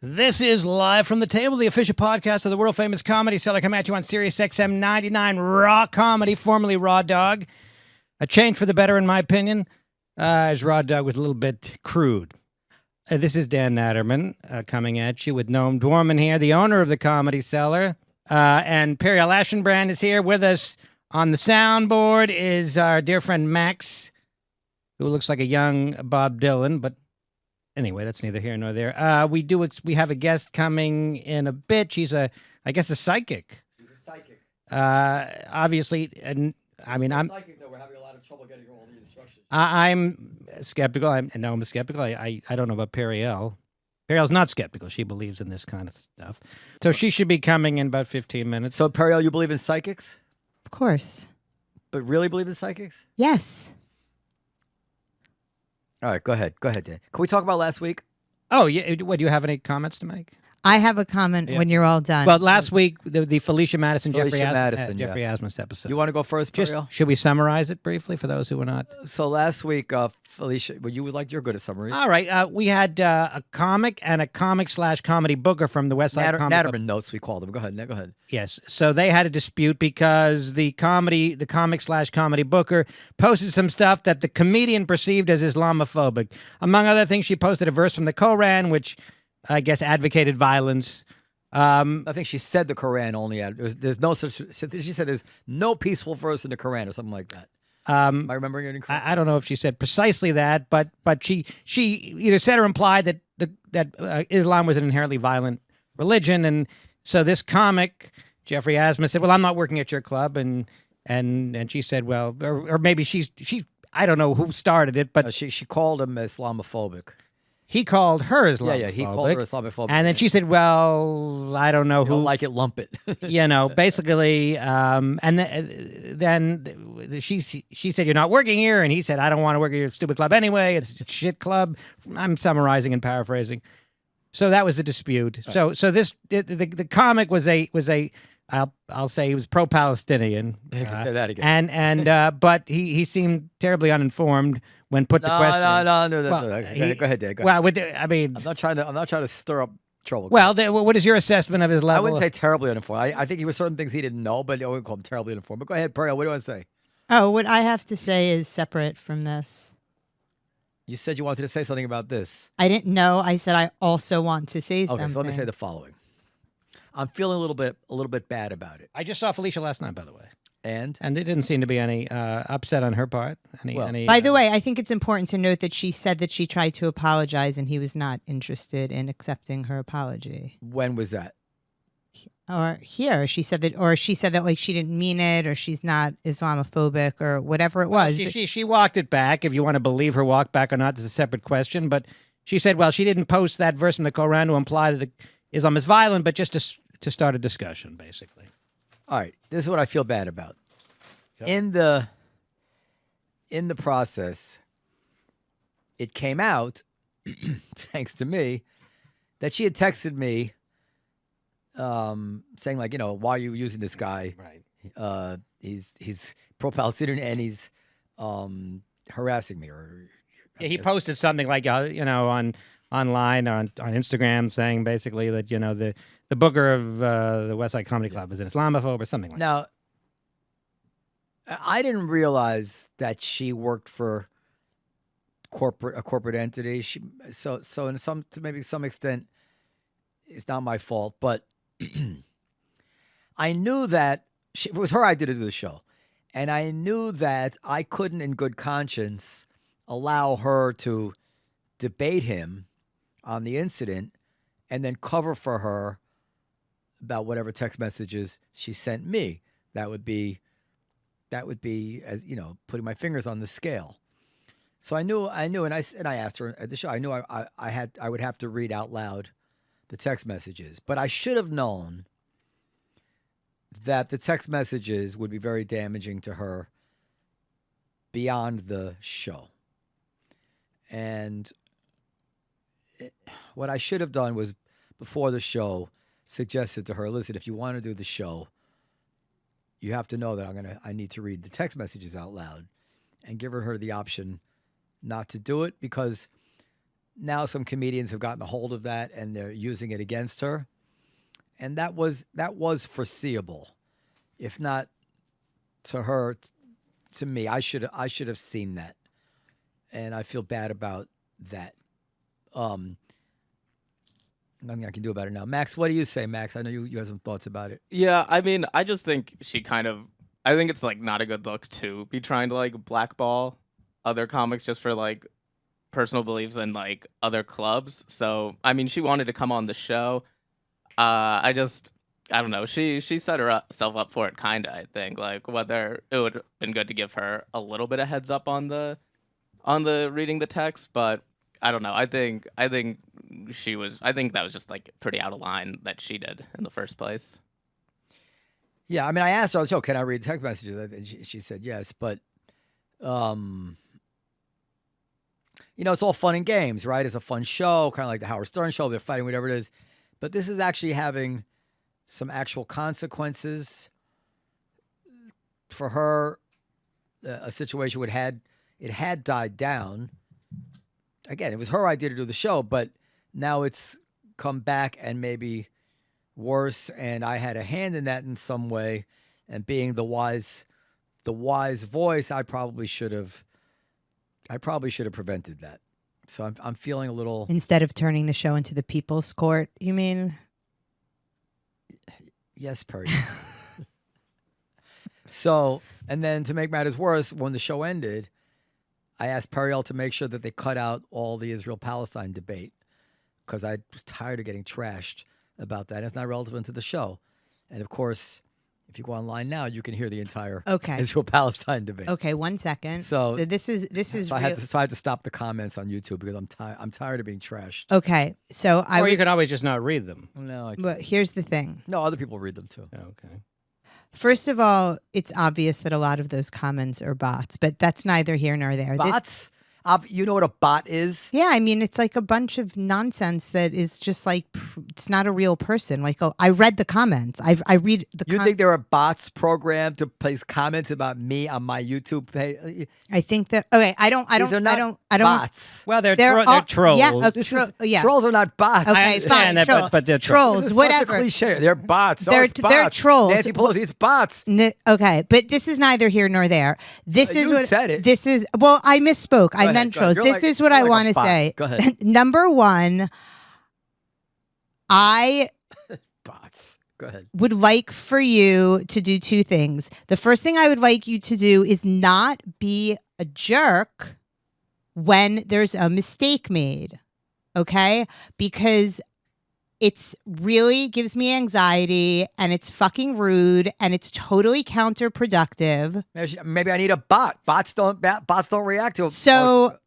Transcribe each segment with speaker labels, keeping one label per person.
Speaker 1: This is Live from the Table, the official podcast of the world-famous comedy seller. Come at you on Sirius XM 99 Raw Comedy, formerly Raw Dog. A change for the better, in my opinion, as Raw Dog was a little bit crude. This is Dan Natterman coming at you with Noam Dwarman here, the owner of the Comedy Cellar. And Periel Ashenbrand is here with us. On the soundboard is our dear friend Max, who looks like a young Bob Dylan, but anyway, that's neither here nor there. We have a guest coming in a bit. She's a psychic.
Speaker 2: He's a psychic.
Speaker 1: Obviously, and I mean, I'm
Speaker 2: psychic though. We're having a lot of trouble getting all the instructions.
Speaker 1: I'm skeptical. I'm skeptical. I don't know about Periel. Periel's not skeptical. She believes in this kind of stuff. So she should be coming in about 15 minutes.
Speaker 2: So Periel, you believe in psychics?
Speaker 3: Of course.
Speaker 2: But really believe in psychics?
Speaker 3: Yes.
Speaker 2: All right, go ahead, Dan. Can we talk about last week?
Speaker 1: Oh, yeah. What, do you have any comments to make?
Speaker 3: I have a comment when you're all done.
Speaker 1: Well, last week, the Felicia Madison, Jeffrey
Speaker 2: Asmus
Speaker 1: episode.
Speaker 2: You want to go first, Periel?
Speaker 1: Should we summarize it briefly for those who were not?
Speaker 2: So last week, Felicia, you're good at summaries.
Speaker 1: All right. We had a comic and a comic/comedy booker from the West Side Comic Club.
Speaker 2: Natterman notes, we call them. Go ahead.
Speaker 1: Yes. So they had a dispute because the comic/comedy booker posted some stuff that the comedian perceived as Islamophobic. Among other things, she posted a verse from the Koran, which I guess advocated violence.
Speaker 2: I think she said the Quran only. There's no such. She said there's no peaceful verse in the Quran or something like that. Am I remembering it incorrectly?
Speaker 1: I don't know if she said precisely that, but she either said or implied that Islam was an inherently violent religion, and so this comic Jeffrey Asmus said, "Well, I'm not working at your club," and she said, "Well," or maybe she I don't know who started it, but
Speaker 2: she called him Islamophobic.
Speaker 1: He called her Islamophobic.
Speaker 2: Yeah, he called her Islamophobic.
Speaker 1: And then she said, well, I don't know who.
Speaker 2: Don't like it, lump it.
Speaker 1: Basically, and then she said, you're not working here. And he said, I don't want to work at your stupid club anyway. It's a shit club. I'm summarizing and paraphrasing. So that was the dispute. Right. So this, the comic was I'll say he was pro-Palestinian.
Speaker 2: You can say that again.
Speaker 1: And but he seemed terribly uninformed when put the question.
Speaker 2: No. Go ahead, Dave.
Speaker 1: Well, I'm not
Speaker 2: trying to stir up trouble.
Speaker 1: Well, what is your assessment of his level?
Speaker 2: I wouldn't say terribly uninformed. I think he was certain things he didn't know, but I wouldn't call him terribly uninformed. But go ahead, Periel. What do you want to say?
Speaker 3: Oh, what I have to say is separate from this.
Speaker 2: You said you wanted to say something about this.
Speaker 3: I didn't know. I said I also want to say something.
Speaker 2: Okay, so let me say the following. I'm feeling a little bit bad about it.
Speaker 1: I just saw Felicia last night, by the way.
Speaker 2: And
Speaker 1: there didn't seem to be any upset on her part.
Speaker 3: By the way, I think it's important to note that she said that she tried to apologize and he was not interested in accepting her apology.
Speaker 2: When was that?
Speaker 3: Or here, she said that like she didn't mean it, or she's not Islamophobic, or whatever it was.
Speaker 1: She walked it back. If you want to believe her walk back or not, that's a separate question. But she said, well, she didn't post that verse in the Quran to imply that Islam is violent, but just to start a discussion, basically.
Speaker 2: All right, this is what I feel bad about. Yep. In the process, it came out, thanks to me, that she had texted me, saying like, why are you using this guy?
Speaker 1: Right.
Speaker 2: He's pro-Palestinian and he's harassing me.
Speaker 1: He posted something like online on Instagram saying basically that the booker of the West Side Comedy Club is an Islamophobe or something like that.
Speaker 2: Now, I didn't realize that she worked for a corporate entity. So to some extent, it's not my fault. But I knew that it was her idea to do the show, and I knew that I couldn't, in good conscience, allow her to debate him on the incident and then cover for her about whatever text messages she sent me. That would be as putting my fingers on the scale. So I knew, and I asked her at the show. I knew I would have to read out loud the text messages, but I should have known that the text messages would be very damaging to her beyond the show. And what I should have done was, before the show, suggested to her, listen, if you want to do the show, you have to know that I need to read the text messages out loud, and give her the option not to do it, because now some comedians have gotten a hold of that and they're using it against her. And that was foreseeable. If not to her, to me, I should have seen that. And I feel bad about that. Nothing I can do about it now. Max, what do you say, Max? I know you have some thoughts about it.
Speaker 4: Yeah, I mean, I just think I think it's like not a good look to be trying to like blackball other comics just for like personal beliefs and like other clubs. So, I mean, she wanted to come on the show. I don't know. She set herself up for it, kind of, I think. Like, whether it would have been good to give her a little bit of heads up on the reading the text, but I don't know. I think that was just like pretty out of line that she did in the first place.
Speaker 2: Yeah, I mean, I asked her, "Oh, can I read text messages?" And she said yes, but it's all fun and games, right? It's a fun show, kind of like the Howard Stern show. They're fighting, whatever it is, but this is actually having some actual consequences for her. A situation it had died down. Again, it was her idea to do the show, but now it's come back and maybe worse. And I had a hand in that in some way. And being the wise voice, I probably should have prevented that. So I'm feeling a little.
Speaker 3: Instead of turning the show into the people's court, you mean?
Speaker 2: Yes, Perry. So, and then to make matters worse, when the show ended, I asked Periel to make sure that they cut out all the Israel-Palestine debate because I was tired of getting trashed about that. And it's not relevant to the show. And of course, if you go online now, you can hear the entire Israel-Palestine debate.
Speaker 3: Okay, 1 second.
Speaker 2: So
Speaker 3: this is.
Speaker 2: So I had to stop the comments on YouTube because I'm tired of being trashed.
Speaker 3: Okay, so
Speaker 1: you can always just not read them.
Speaker 2: No,
Speaker 3: but here's the thing.
Speaker 2: No, other people read them too.
Speaker 1: Oh, okay.
Speaker 3: First of all, it's obvious that a lot of those comments are bots, but that's neither here nor there.
Speaker 2: Bots? You know what a bot is?
Speaker 3: Yeah, I mean, it's like a bunch of nonsense that is just like, it's not a real person. Like, oh, I read the comments. I read the
Speaker 2: You think there are bots programmed to place comments about me on my YouTube page?
Speaker 3: I think that, okay, I don't,
Speaker 2: bots.
Speaker 1: Well, they're trolls.
Speaker 3: Yeah,
Speaker 2: Trolls are not bots.
Speaker 3: Okay,
Speaker 1: I understand
Speaker 3: fine,
Speaker 1: that, but they're trolls.
Speaker 2: This is
Speaker 3: whatever.
Speaker 2: such a cliche. They're bots.
Speaker 3: They're trolls.
Speaker 2: Nancy Pelosi, it's bots.
Speaker 3: Okay, but this is neither here nor there. This is
Speaker 2: you
Speaker 3: what
Speaker 2: said it.
Speaker 3: This is. Well, I misspoke. I meant trolls. This is what I want to say.
Speaker 2: Go ahead.
Speaker 3: Number one, I
Speaker 2: bots. Go ahead.
Speaker 3: would like for you to do two things. The first thing I would like you to do is not be a jerk when there's a mistake made. Okay? Because it's really gives me anxiety and it's fucking rude and it's totally counterproductive.
Speaker 2: Maybe I need a bot. Bots don't react to it.
Speaker 3: So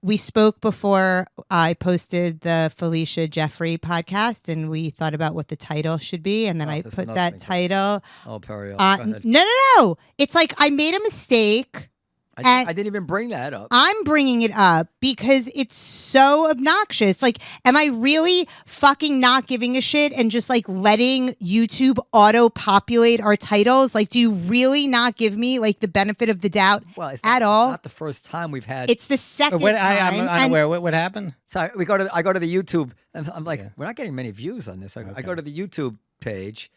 Speaker 3: we spoke before I posted the Felicia Jeffrey podcast and we thought about what the title should be. And then I put that title.
Speaker 2: Oh, Periel.
Speaker 3: No. It's like I made a mistake.
Speaker 2: I didn't even bring that up.
Speaker 3: I'm bringing it up because it's so obnoxious. Like, am I really fucking not giving a shit and just like letting YouTube auto-populate our titles? Like, do you really not give me like the benefit of the doubt at all?
Speaker 2: It's not the first time we've had.
Speaker 3: It's the second time.
Speaker 1: I'm unaware. What happened?
Speaker 2: So I go to the YouTube. And I'm like, we're not getting many views on this. I go to the YouTube page,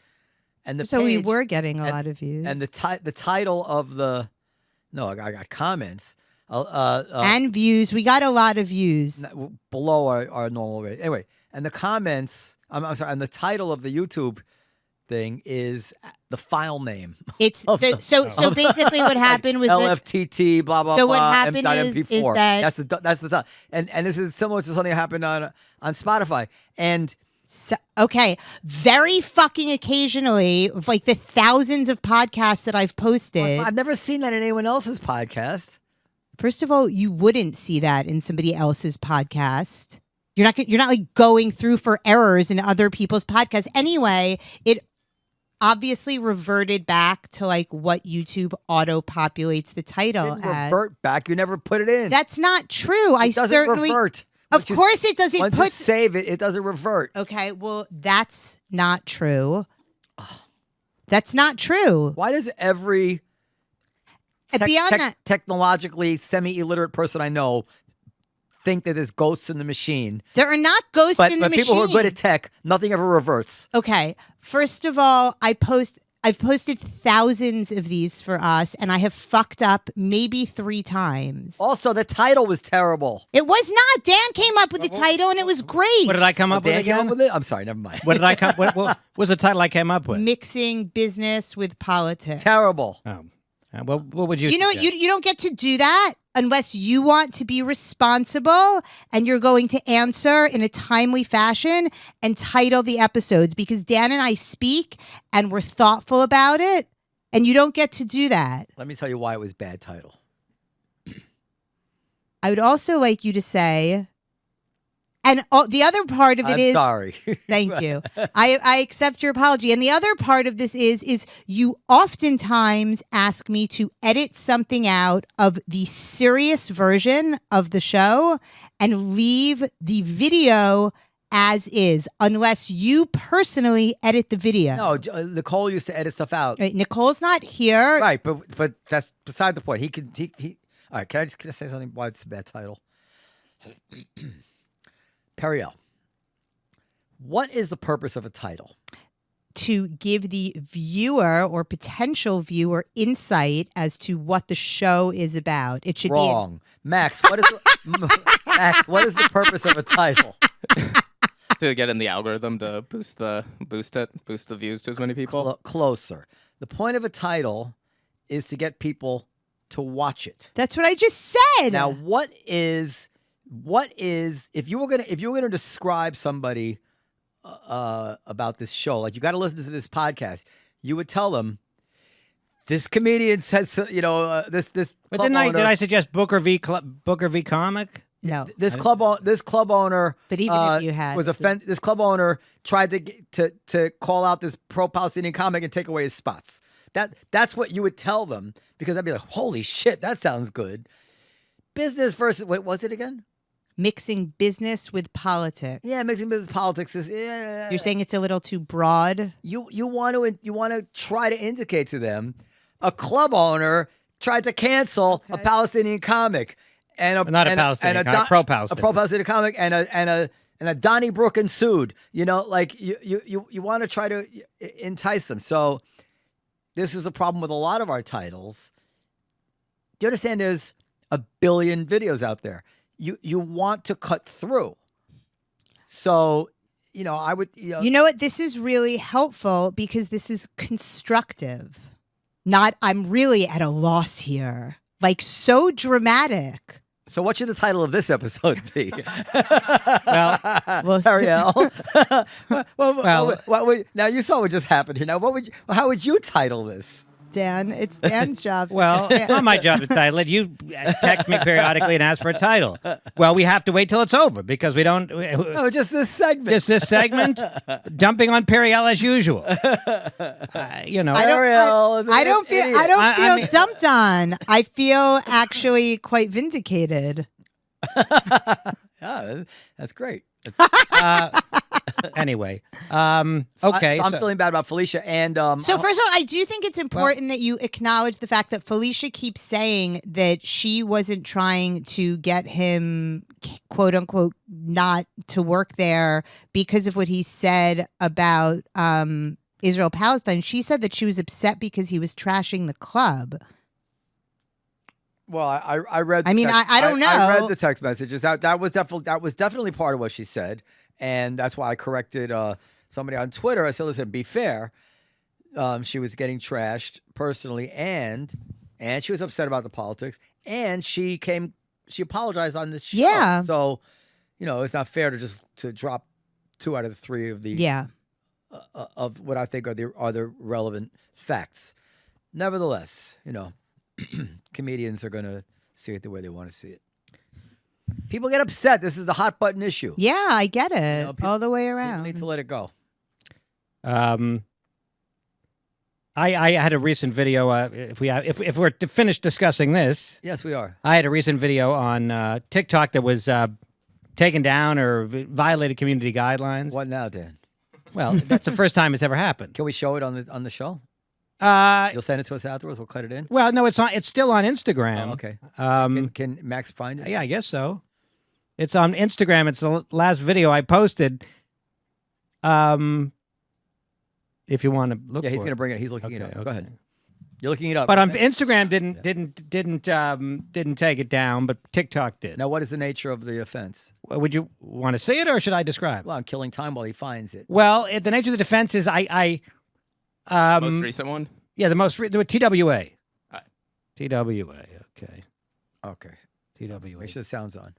Speaker 2: and
Speaker 3: we were getting a lot of views.
Speaker 2: And the title of the. No, I got comments.
Speaker 3: And views. We got a lot of views.
Speaker 2: Below our normal rate. Anyway, and the comments, I'm sorry, and the title of the YouTube thing is the file name.
Speaker 3: It's so basically what happened was
Speaker 2: LFTT, blah, blah,
Speaker 3: so
Speaker 2: blah.
Speaker 3: So what happened is that...
Speaker 2: That's the title. And this is similar to something that happened on Spotify. And...
Speaker 3: So, okay, very fucking occasionally, like the thousands of podcasts that I've posted.
Speaker 2: I've never seen that in anyone else's podcast.
Speaker 3: First of all, you wouldn't see that in somebody else's podcast. You're not like going through for errors in other people's podcasts. Anyway, it obviously reverted back to like what YouTube auto-populates the title as.
Speaker 2: Revert back. You never put it in.
Speaker 3: That's not true.
Speaker 2: It doesn't revert.
Speaker 3: Of course it does.
Speaker 2: Once you save it, it doesnly revert.
Speaker 3: Okay, well, that's not true. That's not true.
Speaker 2: Why does every technologically semi-illiterate person I know think that there's ghosts in the machine.
Speaker 3: There are not ghosts
Speaker 2: But,
Speaker 3: in the
Speaker 2: but people
Speaker 3: machine.
Speaker 2: who are good at tech, nothing ever reverts.
Speaker 3: Okay. First of all, I've posted thousands of these for us, and I have fucked up maybe 3 times.
Speaker 2: Also, the title was terrible.
Speaker 3: It was not. Dan came up with the title, and it was great.
Speaker 1: What did I come up with
Speaker 2: Dan came
Speaker 1: again?
Speaker 2: up with it? I'm sorry, never mind.
Speaker 1: What did I come? What was the title I came up with?
Speaker 3: Mixing business with politics.
Speaker 2: Terrible.
Speaker 1: Oh. What would you?
Speaker 3: You know,
Speaker 1: suggest?
Speaker 3: you don't get to do that unless you want to be responsible and you're going to answer in a timely fashion and title the episodes, because Dan and I speak and we're thoughtful about it, and you don't get to do that.
Speaker 2: Let me tell you why it was bad title.
Speaker 3: I would also like you to say, and the other part of it
Speaker 2: I'm
Speaker 3: is,
Speaker 2: sorry.
Speaker 3: thank you. I accept your apology. And the other part of this is you oftentimes ask me to edit something out of the serious version of the show and leave the video as is, unless you personally edit the video.
Speaker 2: No, Nicole used to edit stuff out.
Speaker 3: Right, Nicole's not here.
Speaker 2: Right, but that's beside the point. He all right, can I say something why it's a bad title? Periel, what is the purpose of a title?
Speaker 3: To give the viewer or potential viewer insight as to what the show is about. It should
Speaker 2: Wrong. Max, what is Max, what is the purpose of a title?
Speaker 4: To get in the algorithm to boost the views to as many people.
Speaker 2: Closer. The point of a title is to get people to watch it.
Speaker 3: That's what I just said.
Speaker 2: Now, what is if you were gonna describe somebody about this show, like you got to listen to this podcast, you would tell them this comedian says, this
Speaker 1: But
Speaker 2: club owner,
Speaker 1: did I suggest Booker v. Comic?
Speaker 3: no.
Speaker 2: this club owner
Speaker 3: But even if you had
Speaker 2: was offended. This club owner tried to call out this pro-Palestinian comic and take away his spots. That's what you would tell them, because I'd be like, holy shit, that sounds good. Business versus, what was it again?
Speaker 3: Mixing business with politics.
Speaker 2: Yeah, mixing business politics is. Yeah.
Speaker 3: You're saying it's a little too broad?
Speaker 2: You want to try to indicate to them a club owner tried to cancel a Palestinian comic and
Speaker 1: pro-Palestinian,
Speaker 2: pro-Palestinian comic and a Donnybrook ensued. You want to try to entice them. So this is a problem with a lot of our titles. Do you understand? There's a billion videos out there. You want to cut through. So, I would.
Speaker 3: You know what? This is really helpful because this is constructive. Not, I'm really at a loss here. Like, so dramatic.
Speaker 2: So what should the title of this episode be?
Speaker 1: Well,
Speaker 2: Ariel. Now you saw what just happened here. Now, how would you title this?
Speaker 3: Dan, it's Dan's job.
Speaker 1: Well, it's not my job to title it. You text me periodically and ask for a title. Well, we have to wait till it's over because we don't.
Speaker 2: No, just this segment.
Speaker 1: Just this segment, dumping on Periel as usual.
Speaker 2: Ariel is an
Speaker 3: I don't feel
Speaker 2: idiot.
Speaker 3: I mean, dumped on. I feel actually quite vindicated.
Speaker 2: Yeah, that's great.
Speaker 1: Anyway, okay.
Speaker 2: So I'm feeling bad about Felicia and.
Speaker 3: So first of all, I do think it's important that you acknowledge the fact that Felicia keeps saying that she wasn't trying to get him, quote unquote, not to work there because of what he said about Israel Palestine. She said that she was upset because he was trashing the club.
Speaker 2: Well, I read.
Speaker 3: I mean, I don't know.
Speaker 2: I read the text messages. That was definitely part of what she said, and that's why I corrected somebody on Twitter. I said, "Listen, be fair. She was getting trashed personally, and she was upset about the politics, and she apologized on the show.
Speaker 3: Yeah.
Speaker 2: So, it's not fair to drop 2 out of the 3 of the of what I think are the relevant facts. Nevertheless, comedians are going to see it the way they want to see it. People get upset. This is the hot button issue.
Speaker 3: Yeah, I get it. All the way
Speaker 2: People
Speaker 3: around.
Speaker 2: need to let it go.
Speaker 1: I had a recent video. If we're to finish discussing this,
Speaker 2: Yes, we are.
Speaker 1: I had a recent video on TikTok that was taken down or violated community guidelines.
Speaker 2: What now, Dan?
Speaker 1: Well, that's the first time it's ever happened.
Speaker 2: Can we show it on the show? You'll send it to us afterwards. We'll cut it in.
Speaker 1: Well, no, it's not. It's still on Instagram.
Speaker 2: Oh, okay.
Speaker 1: Um,
Speaker 2: Can Max find it?
Speaker 1: yeah, I guess so. It's on Instagram. It's the last video I posted. If you want to look,
Speaker 2: Yeah, he's
Speaker 1: for
Speaker 2: going to
Speaker 1: it.
Speaker 2: bring it. He's looking it up.
Speaker 1: Okay,
Speaker 2: Go
Speaker 1: okay.
Speaker 2: ahead. You're looking it up.
Speaker 1: But on
Speaker 2: right?
Speaker 1: Instagram didn't take it down, but TikTok did.
Speaker 2: Now, what is the nature of the offense?
Speaker 1: Would you want to see it, or should I describe?
Speaker 2: Well, I'm killing time while he finds it.
Speaker 1: Well, the nature of the defense is
Speaker 4: Most recent one.
Speaker 1: yeah, the TWA.
Speaker 4: Right.
Speaker 1: TWA. Okay.
Speaker 2: Okay.
Speaker 1: TWA.
Speaker 2: Make sure the sound's on.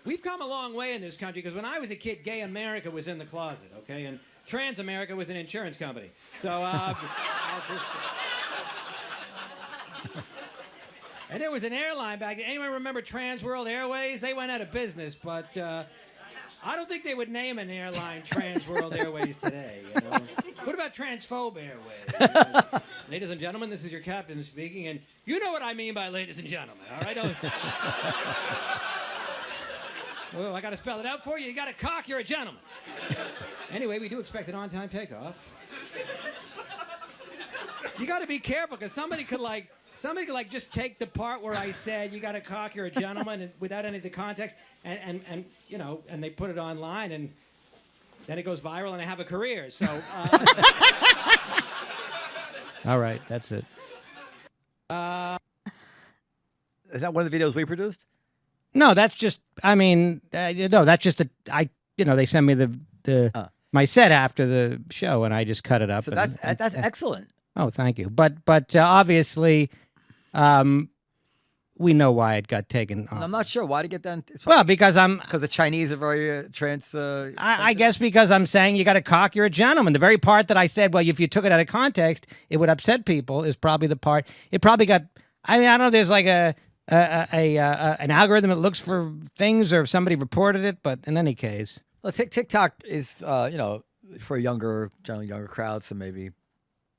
Speaker 1: We've come a long way in this country because when I was a kid, gay America was in the closet, okay, and trans America was an insurance company. So, I'll just... And there was an airline back then. Anyone remember Trans World Airways? They went out of business, but I don't think they would name an airline Trans World Airways today. You know? What about Transphobe Airways? Ladies and gentlemen, this is your captain speaking, and you know what I mean by ladies and gentlemen, all right? Well, I got to spell it out for you. You got to cock. You're a gentleman. Anyway, we do expect an on-time takeoff. You got to be careful because somebody could just take the part where I said you got to cock. You're a gentleman, and without any of the context, and you know, and they put it online, and then it goes viral, and I have a career. So. All right, that's it.
Speaker 2: Is that one of the videos we produced?
Speaker 1: No, that's just. I mean, no, that's just they send me the my set after the show, and I just cut it up.
Speaker 2: So that's excellent.
Speaker 1: Oh, thank you. But obviously, we know why it got taken off.
Speaker 2: I'm not sure why to get that.
Speaker 1: Well, because
Speaker 2: the Chinese are very trans.
Speaker 1: I guess because I'm saying you got to cock. You're a gentleman. The very part that I said, well, if you took it out of context, it would upset people, is probably the part. It probably got. I mean, I don't know. There's like an algorithm that looks for things, or if somebody reported it. But in any case,
Speaker 2: well, TikTok is for generally younger crowd. So maybe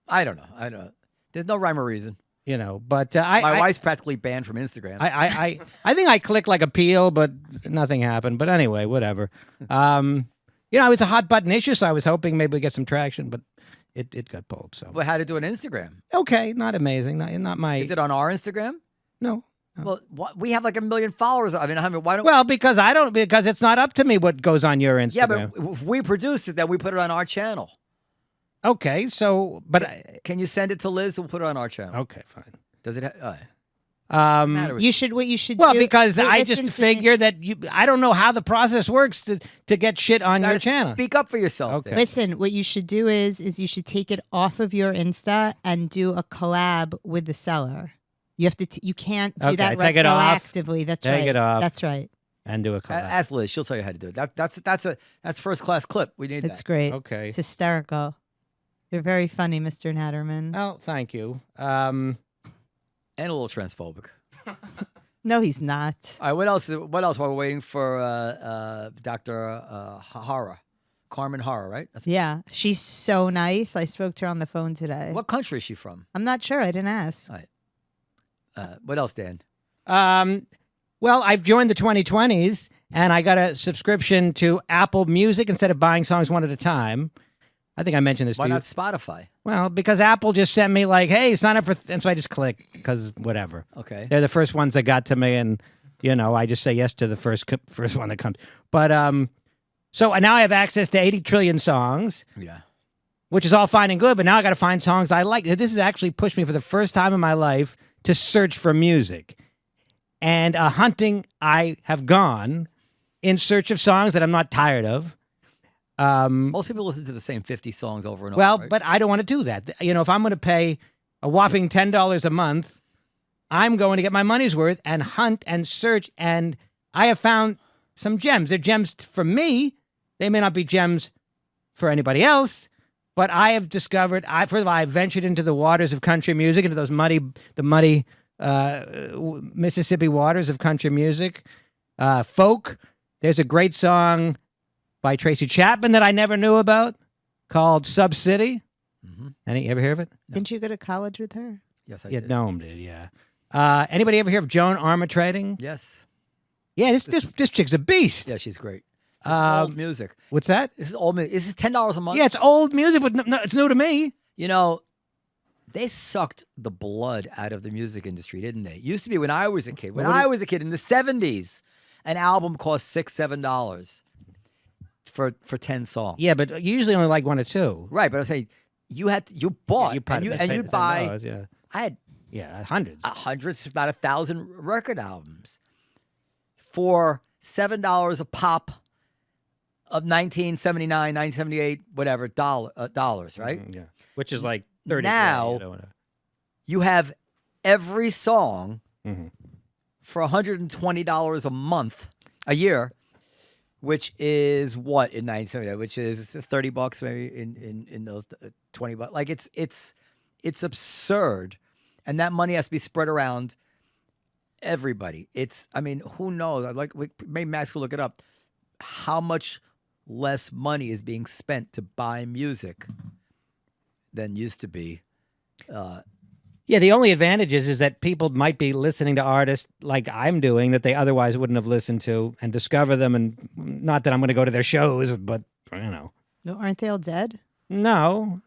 Speaker 2: I don't know. There's no rhyme or reason.
Speaker 1: You know, but
Speaker 2: my wife's practically banned from Instagram.
Speaker 1: I think I clicked like appeal, but nothing happened. But anyway, whatever. You know, it's a hot button issue, so I was hoping maybe we get some traction, but it got pulled. So,
Speaker 2: but how to do an Instagram?
Speaker 1: Okay, not amazing. Not my.
Speaker 2: Is it on our Instagram?
Speaker 1: No.
Speaker 2: Well, we have like 1 million followers. I mean, why don't?
Speaker 1: Well, because it's not up to me what goes on your Instagram.
Speaker 2: Yeah, but if we produce it, then we put it on our channel.
Speaker 1: Okay, so
Speaker 2: can you send it to Liz? We'll put it on our channel.
Speaker 1: Okay, fine.
Speaker 2: Does it?
Speaker 3: You should. What you should.
Speaker 1: Well,
Speaker 3: do,
Speaker 1: because
Speaker 3: wait,
Speaker 1: I
Speaker 3: listen
Speaker 1: just
Speaker 3: to me.
Speaker 1: figure that I don't know how the process works to get shit on your channel.
Speaker 2: Speak up for yourself.
Speaker 1: Okay.
Speaker 2: There.
Speaker 3: Listen, what you should do is you should take it off of your Insta and do a collab with the seller. You have to. You can't do that
Speaker 1: take it off.
Speaker 3: retroactively. That's
Speaker 1: Take
Speaker 3: right.
Speaker 1: it off.
Speaker 3: That's right.
Speaker 1: And do a collab.
Speaker 2: Ask Liz. She'll tell you how to do it. That's first class clip. We need
Speaker 3: It's
Speaker 2: that.
Speaker 3: great.
Speaker 1: Okay.
Speaker 3: It's hysterical. You're very funny, Mr. Natterman.
Speaker 1: Oh, thank you.
Speaker 2: And a little transphobic.
Speaker 3: No, he's not.
Speaker 2: All right. What else? While we're waiting for Dr. Harra, Carmen Harra, right?
Speaker 3: Yeah, she's so nice. I spoke to her on the phone today.
Speaker 2: What country is she from?
Speaker 3: I'm not sure. I didn't ask.
Speaker 2: All right. What else, Dan?
Speaker 1: Well, I've joined the 2020s, and I got a subscription to Apple Music instead of buying songs one at a time. I think I mentioned this
Speaker 2: Why
Speaker 1: to you.
Speaker 2: not Spotify?
Speaker 1: Well, because Apple just sent me like, hey, sign up for... And so I just click, because whatever.
Speaker 2: Okay.
Speaker 1: They're the first ones that got to me, and, you know, I just say yes to the first one that comes. But, so now I have access to 80 trillion songs.
Speaker 2: Yeah.
Speaker 1: Which is all fine and good, but now I got to find songs I like. This has actually pushed me for the first time in my life to search for music. And hunting, I have gone in search of songs that I'm not tired of.
Speaker 2: Most people listen to the same 50 songs over and over.
Speaker 1: Well,
Speaker 2: right?
Speaker 1: but I don't want to do that. You know, if I'm going to pay a whopping $10 a month, I'm going to get my money's worth and hunt and search. And I have found some gems. They're gems for me. They may not be gems for anybody else. But I have discovered, first of all, I ventured into the waters of country music, into the muddy Mississippi waters of country music. Folk. There's a great song by Tracy Chapman that I never knew about called Sub City. Mm-hmm. You ever hear of it?
Speaker 2: No.
Speaker 3: Didn't you go to college with her?
Speaker 2: Yes, I
Speaker 1: Yeah,
Speaker 2: did.
Speaker 1: Noam did, yeah. Anybody ever hear of Joan Armatrading?
Speaker 2: Yes.
Speaker 1: Yeah, this chick's a beast.
Speaker 2: Yeah, she's great. This is old music.
Speaker 1: What's that?
Speaker 2: This is old music. This is $10 a month.
Speaker 1: Yeah, it's old music, but no, it's new to me.
Speaker 2: You know, they sucked the blood out of the music industry, didn't they? It used to be when I was a kid. When I was a kid in the 70s, an album cost $6, $7 for 10 songs.
Speaker 1: Yeah, but usually only like one or two.
Speaker 2: Right, but I'm saying you bought and you'd buy.
Speaker 1: $10, yeah.
Speaker 2: I had
Speaker 1: hundreds.
Speaker 2: hundreds, if not 1,000 record albums for $7 a pop of 1979, 1978, whatever dollars, right?
Speaker 1: Yeah, which is like 30.
Speaker 2: Now you have every song for $120 a month, a year, which is what in 1979, which is $30 maybe in those $20. Like it's absurd, and that money has to be spread around everybody. I mean, who knows? Maybe Max will look it up. How much less money is being spent to buy music than used to be?
Speaker 1: Yeah, the only advantage is that people might be listening to artists like I'm doing that they otherwise wouldn't have listened to and discover them. And not that I'm going to go to their shows, but
Speaker 3: No, aren't they all dead?
Speaker 1: No.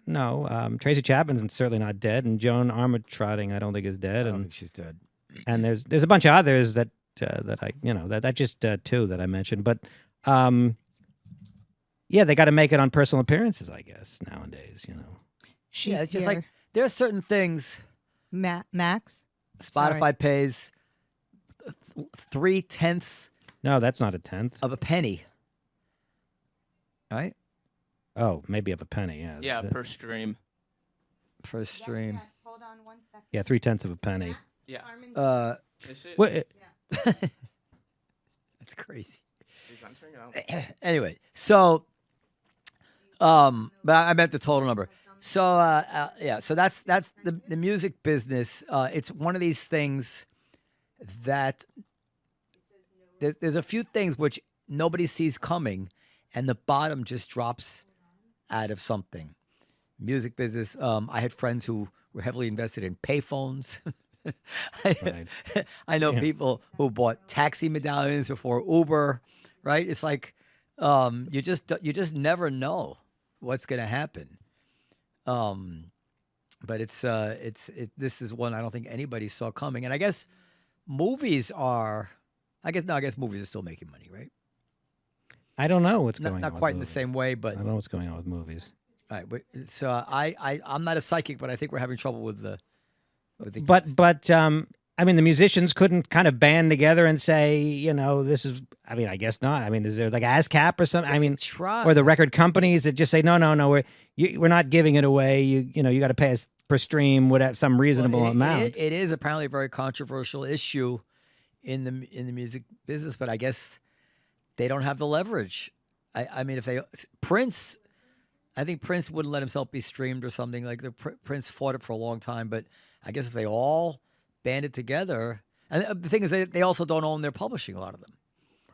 Speaker 1: Tracy Chapman's certainly not dead, and Joan Armatrading I don't think is dead.
Speaker 2: I don't think she's dead.
Speaker 1: And there's a bunch of others that I that just two that I mentioned, but yeah, they got to make it on personal appearances, I guess nowadays.
Speaker 3: She's
Speaker 2: it's just
Speaker 3: here.
Speaker 2: like there are certain things.
Speaker 3: Max.
Speaker 2: Spotify
Speaker 3: Sorry.
Speaker 2: pays 3/10
Speaker 1: No, that's not a tenth.
Speaker 2: of a penny. Right?
Speaker 1: Oh, maybe of a penny. Yeah.
Speaker 4: Yeah, per stream.
Speaker 2: Per stream.
Speaker 3: Yes, hold on 1 second.
Speaker 1: Yeah, 3/10 of a penny.
Speaker 4: Yeah. Is it?
Speaker 1: What?
Speaker 2: That's crazy.
Speaker 4: Is entering it out?
Speaker 2: Anyway, so but I meant the total number. So yeah, so that's the music business. It's one of these things that there's a few things which nobody sees coming, and the bottom just drops out of something. Music business. I had friends who were heavily invested in payphones.
Speaker 1: Right.
Speaker 2: I know people who bought taxi medallions before Uber. Right? It's like you just never know what's going to happen. But this is one I don't think anybody saw coming. And I guess movies are still making money, right?
Speaker 1: I don't know what's going on.
Speaker 2: Not
Speaker 1: with
Speaker 2: quite in the
Speaker 1: movies.
Speaker 2: same way, but
Speaker 1: I don't know what's going on with movies.
Speaker 2: all right. But, so I'm not a psychic, but I think we're having trouble with the.
Speaker 1: But I mean, the musicians couldn't kind of band together and say, this is. I mean, I guess not. I mean, is there like ASCAP or something? I mean, or the record companies that just say, no, we're not giving it away. You got to pay us per stream, whatever, some reasonable amount.
Speaker 2: It is apparently a very controversial issue in the music business, but I guess they don't have the leverage. I mean, if Prince, I think Prince wouldn't let himself be streamed or something. Like Prince fought it for a long time, but I guess if they all banded together, and the thing is, they also don't own their publishing, a lot of them.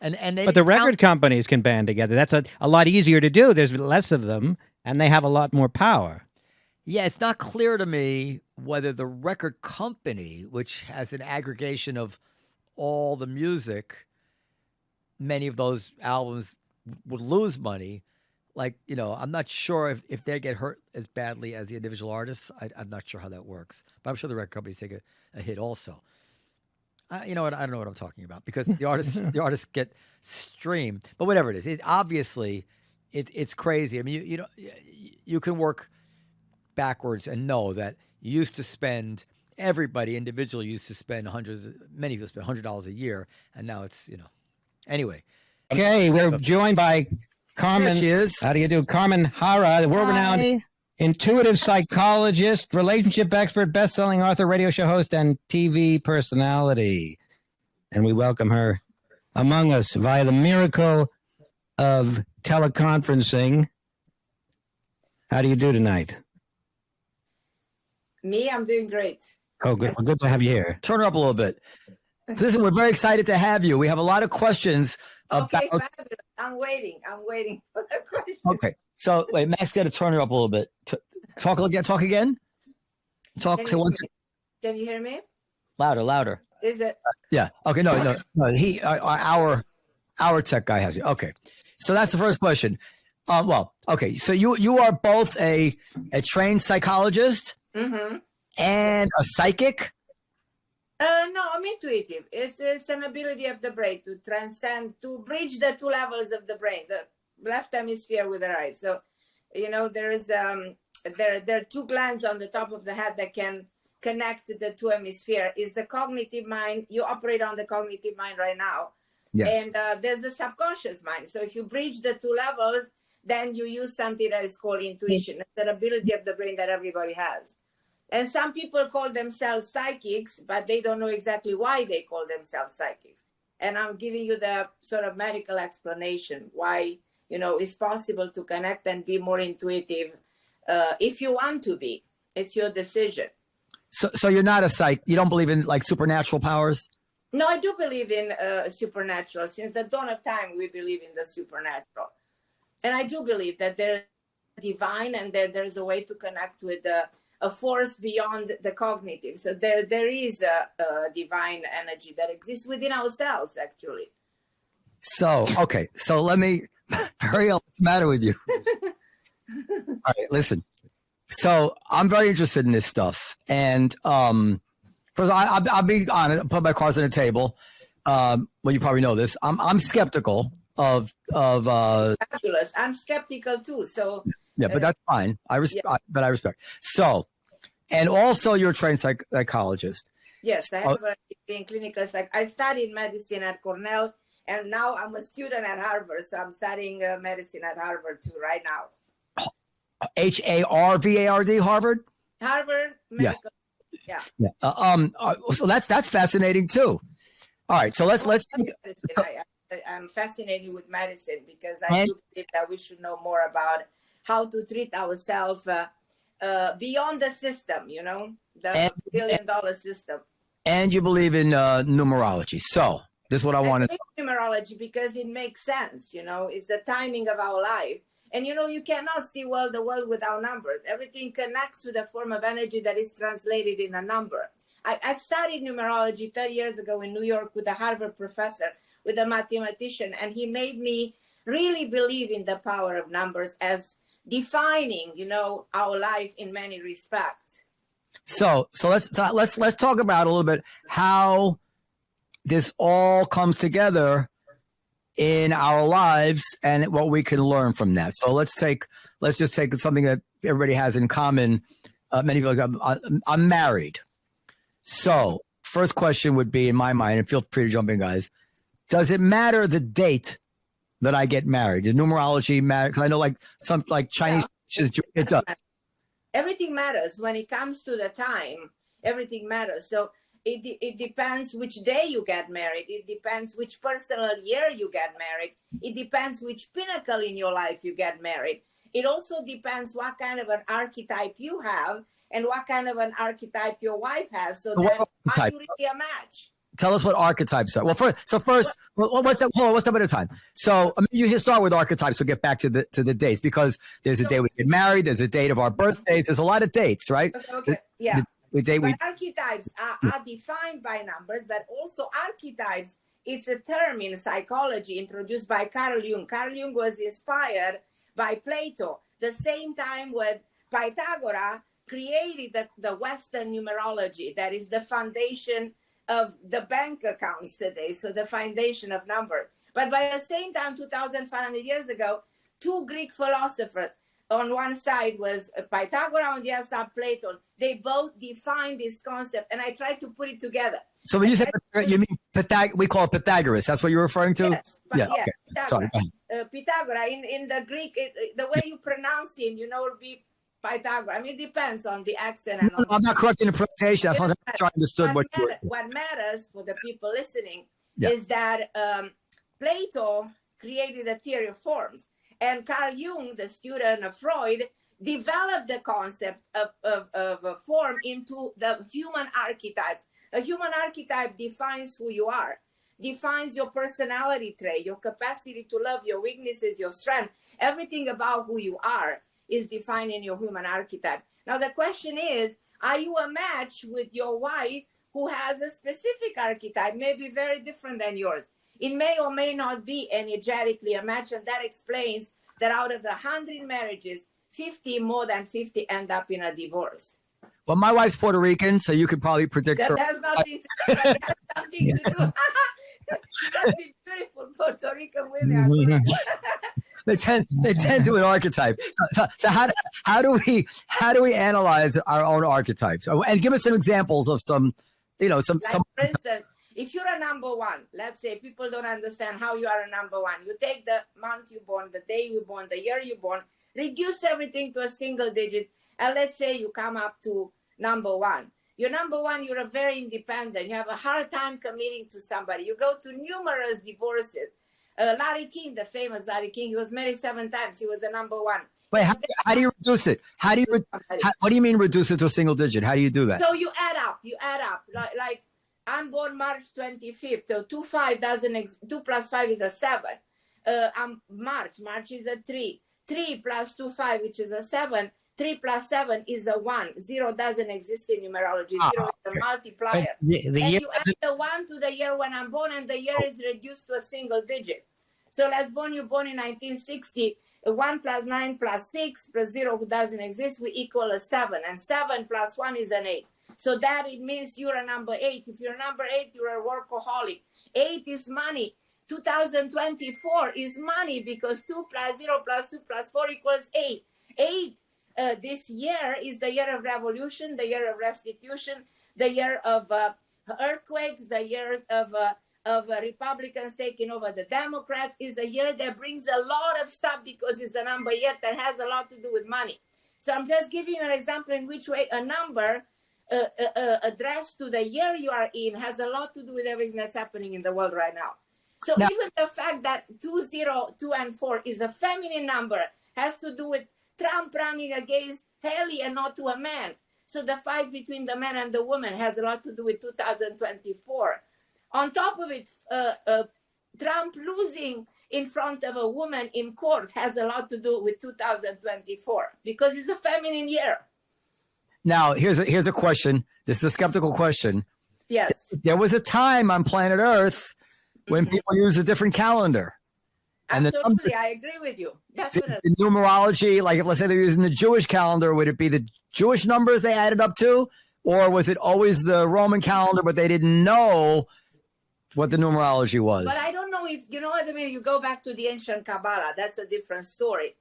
Speaker 1: But the record companies can band together. That's a lot easier to do. There's less of them, and they have a lot more power.
Speaker 2: Yeah, it's not clear to me whether the record company, which has an aggregation of all the music, many of those albums would lose money. Like, I'm not sure if they get hurt as badly as the individual artists. I'm not sure how that works. But I'm sure the record companies take a hit also. You know what? I don't know what I'm talking about because the artists get streamed. But whatever it is, obviously it's crazy. I mean, you can work backwards and know that you used to spend, everybody individually used to spend many people spend $100 a year, and now it's anyway.
Speaker 1: Okay, we're joined by Carmen.
Speaker 2: There she is.
Speaker 1: How do you do? Carmen Harra, the world-renowned intuitive psychologist, relationship expert, best-selling author, radio show host, and TV personality. And we welcome her among us via the miracle of teleconferencing. How do you do tonight?
Speaker 5: Me, I'm doing great.
Speaker 1: Oh, good. Well, good to have you here.
Speaker 2: Turn her up a little bit. Listen, we're very excited to have you. We have a lot of questions
Speaker 5: Okay,
Speaker 2: about.
Speaker 5: fabulous. I'm waiting for the question.
Speaker 2: Okay, so wait, Max, got to turn her up a little bit. Talk again. Talk again. Talk.
Speaker 5: Can
Speaker 2: So
Speaker 5: you
Speaker 2: once
Speaker 5: Can you hear me?
Speaker 2: louder.
Speaker 5: Is it?
Speaker 2: Yeah. Okay. No. He, our tech guy has you. Okay. So that's the first question. Well, okay. So you are both a trained psychologist,
Speaker 5: Mm-hmm.
Speaker 2: And a psychic?
Speaker 5: No, I'm intuitive. It's an ability of the brain to transcend, to bridge the two levels of the brain, the left hemisphere with the right. So, there is there are two glands on the top of the head that can connect to the two hemisphere. Is the cognitive mind. You operate on the cognitive mind right now.
Speaker 2: Yes.
Speaker 5: And there's the subconscious mind. So if you bridge the two levels, then you use something that is called intuition. It's an ability of the brain that everybody has. And some people call themselves psychics, but they don't know exactly why they call themselves psychics. And I'm giving you the sort of medical explanation why, it's possible to connect and be more intuitive if you want to be. It's your decision.
Speaker 2: So you're not a psych. You don't believe in like supernatural powers?
Speaker 5: No, I do believe in supernatural. Since the dawn of time, we believe in the supernatural. And I do believe that there's divine and that there's a way to connect with a force beyond the cognitive. So there is a divine energy that exists within ourselves, actually.
Speaker 2: So, okay. So let me hurry up. What's the matter with you? All right, listen. So I'm very interested in this stuff. And first, I'll be honest, put my cards on the table. Well, you probably know this. I'm skeptical of
Speaker 5: Fabulous. I'm skeptical too. So
Speaker 2: yeah, but that's fine. I respect. So, and also you're a trained psychologist.
Speaker 5: Yes, I have a degree in clinical psych. I studied medicine at Cornell, and now I'm a student at Harvard. So I'm studying medicine at Harvard too right now.
Speaker 2: Harvard, Harvard.
Speaker 5: Harvard Medical.
Speaker 2: Yeah. So that's fascinating too. All right. So let's.
Speaker 5: I'm fascinated with medicine because I do believe that we should know more about how to treat ourselves beyond the system, the billion-dollar system.
Speaker 2: And you believe in numerology. So this is what I wanted.
Speaker 5: I believe in numerology because it makes sense, it's the timing of our life. And, you cannot see the world without numbers. Everything connects with a form of energy that is translated in a number. I studied numerology 30 years ago in New York with a Harvard professor, with a mathematician, and he made me really believe in the power of numbers as defining, our life in many respects.
Speaker 2: So let's talk about a little bit how this all comes together in our lives and what we can learn from that. So let's just take something that everybody has in common. Many people, I'm married. So first question would be in my mind, and feel free to jump in, guys. Does it matter the date that I get married? Does numerology matter? Because I know some Chinese, it does.
Speaker 5: Everything matters when it comes to the time. Everything matters. So it depends which day you get married. It depends which personal year you get married. It depends which pinnacle in your life you get married. It also depends what kind of an archetype you have and what kind of an archetype your wife has. So then, are you really a match?
Speaker 2: Tell us what archetypes are. Well, first, what's that? Hold on, what's up at a time? So you can start with archetypes. We'll get back to the dates because there's a day we get married. There's a date of our birthdays. There's a lot of dates, right?
Speaker 5: Okay. Yeah.
Speaker 2: But
Speaker 5: archetypes are defined by numbers, but also archetypes. It's a term in psychology introduced by Carl Jung. Carl Jung was inspired by Plato. The same time when Pythagoras created the Western numerology, that is the foundation of the bank accounts today, so the foundation of numbers. But by the same time, 2,500 years ago, two Greek philosophers, on one side was Pythagoras, on the other side Plato. They both defined this concept, and I tried to put it together.
Speaker 2: So when you say you mean we call it Pythagoras. That's what you're referring to?
Speaker 5: Yes.
Speaker 2: Okay.
Speaker 5: Pythagoras. Sorry. Pythagoras, in the Greek, the way you pronounce it, would be Pythagoras. I mean, it depends on the accent.
Speaker 2: No, I'm not correcting the pronunciation. That's what I understood.
Speaker 5: What matters for the people listening is that Plato created a theory of forms. And Carl Jung, the student of Freud, developed the concept of a form into the human archetype. A human archetype defines who you are, defines your personality trait, your capacity to love, your weaknesses, your strength. Everything about who you are is defined in your human archetype. Now, the question is, are you a match with your wife who has a specific archetype, maybe very different than yours? It may or may not be energetically a match, and that explains that out of the 100 marriages, 50, more than 50 end up in a divorce.
Speaker 2: Well, my wife's Puerto Rican, so you could probably predict
Speaker 5: That
Speaker 2: her.
Speaker 5: has nothing to do. That has something to do. Such beautiful Puerto Rican women.
Speaker 2: They tend to an archetype. So how do we analyze our own archetypes? And give us some examples of some.
Speaker 5: Like, for instance, if you're a number one, let's say people don't understand how you are a number one. You take the month you're born, the day you're born, the year you're born, reduce everything to a single digit, and let's say you come up to number one. You're number one, you're a very independent. You have a hard time committing to somebody. You go to numerous divorces. Larry King, the famous Larry King, he was married 7 times. He was a number one.
Speaker 2: Wait, how do you reduce it? What do you mean reduce it to a single digit? How do you do that?
Speaker 5: So you add up. Like I'm born March 25th. So 2 plus 5 is a 7. I'm March is a 3. 3 plus 2, 5, which is a 7. 3 plus 7 is a 1. 0 doesn't exist in numerology. 0 is a multiplier. And you add the 1 to the year when I'm born, and the year is reduced to a single digit. So let's born you born in 1960. 1 plus 9 plus 6 plus 0, who doesn't exist, we equal a 7. And 7 plus 1 is an 8. So that it means you're a number 8. If you're number 8, you're a workaholic. 8 is money. 2024 is money because 2 plus 0 plus 2 plus 4 equals 8. 8 this year is the year of revolution, the year of restitution, the year of earthquakes, the year of Republicans taking over the Democrats, is a year that brings a lot of stuff because it's a number year that has a lot to do with money. So I'm just giving you an example in which way a number addressed to the year you are in has a lot to do with everything that's happening in the world right now. So even the fact that 2, 0, 2, and 4 is a feminine number has to do with Trump running against Haley and not to a man. So the fight between the man and the woman has a lot to do with 2024. On top of it, Trump losing in front of a woman in court has a lot to do with 2024 because it's a feminine year.
Speaker 2: Now, here's a question. This is a skeptical question.
Speaker 5: Yes.
Speaker 2: There was a time on planet Earth when people used a different calendar. And
Speaker 5: absolutely, I agree with you. Definitely.
Speaker 2: The numerology, like if let's say they're using the Jewish calendar, would it be the Jewish numbers they added up to? Or was it always the Roman calendar, but they didn't know what the numerology was?
Speaker 5: But I don't know if, you know what I mean? You go back to the ancient Kabbalah. That's a different story.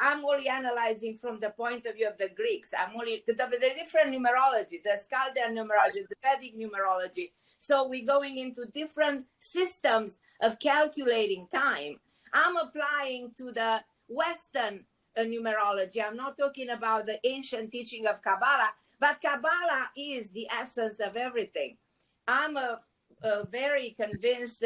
Speaker 5: I'm only analyzing from the point of view of the Greeks. I'm only the different numerology, the Chaldean numerology, the Vedic numerology. So we're going into different systems of calculating time. I'm applying to the Western numerology. I'm not talking about the ancient teaching of Kabbalah, but Kabbalah is the essence of everything. I'm a very convinced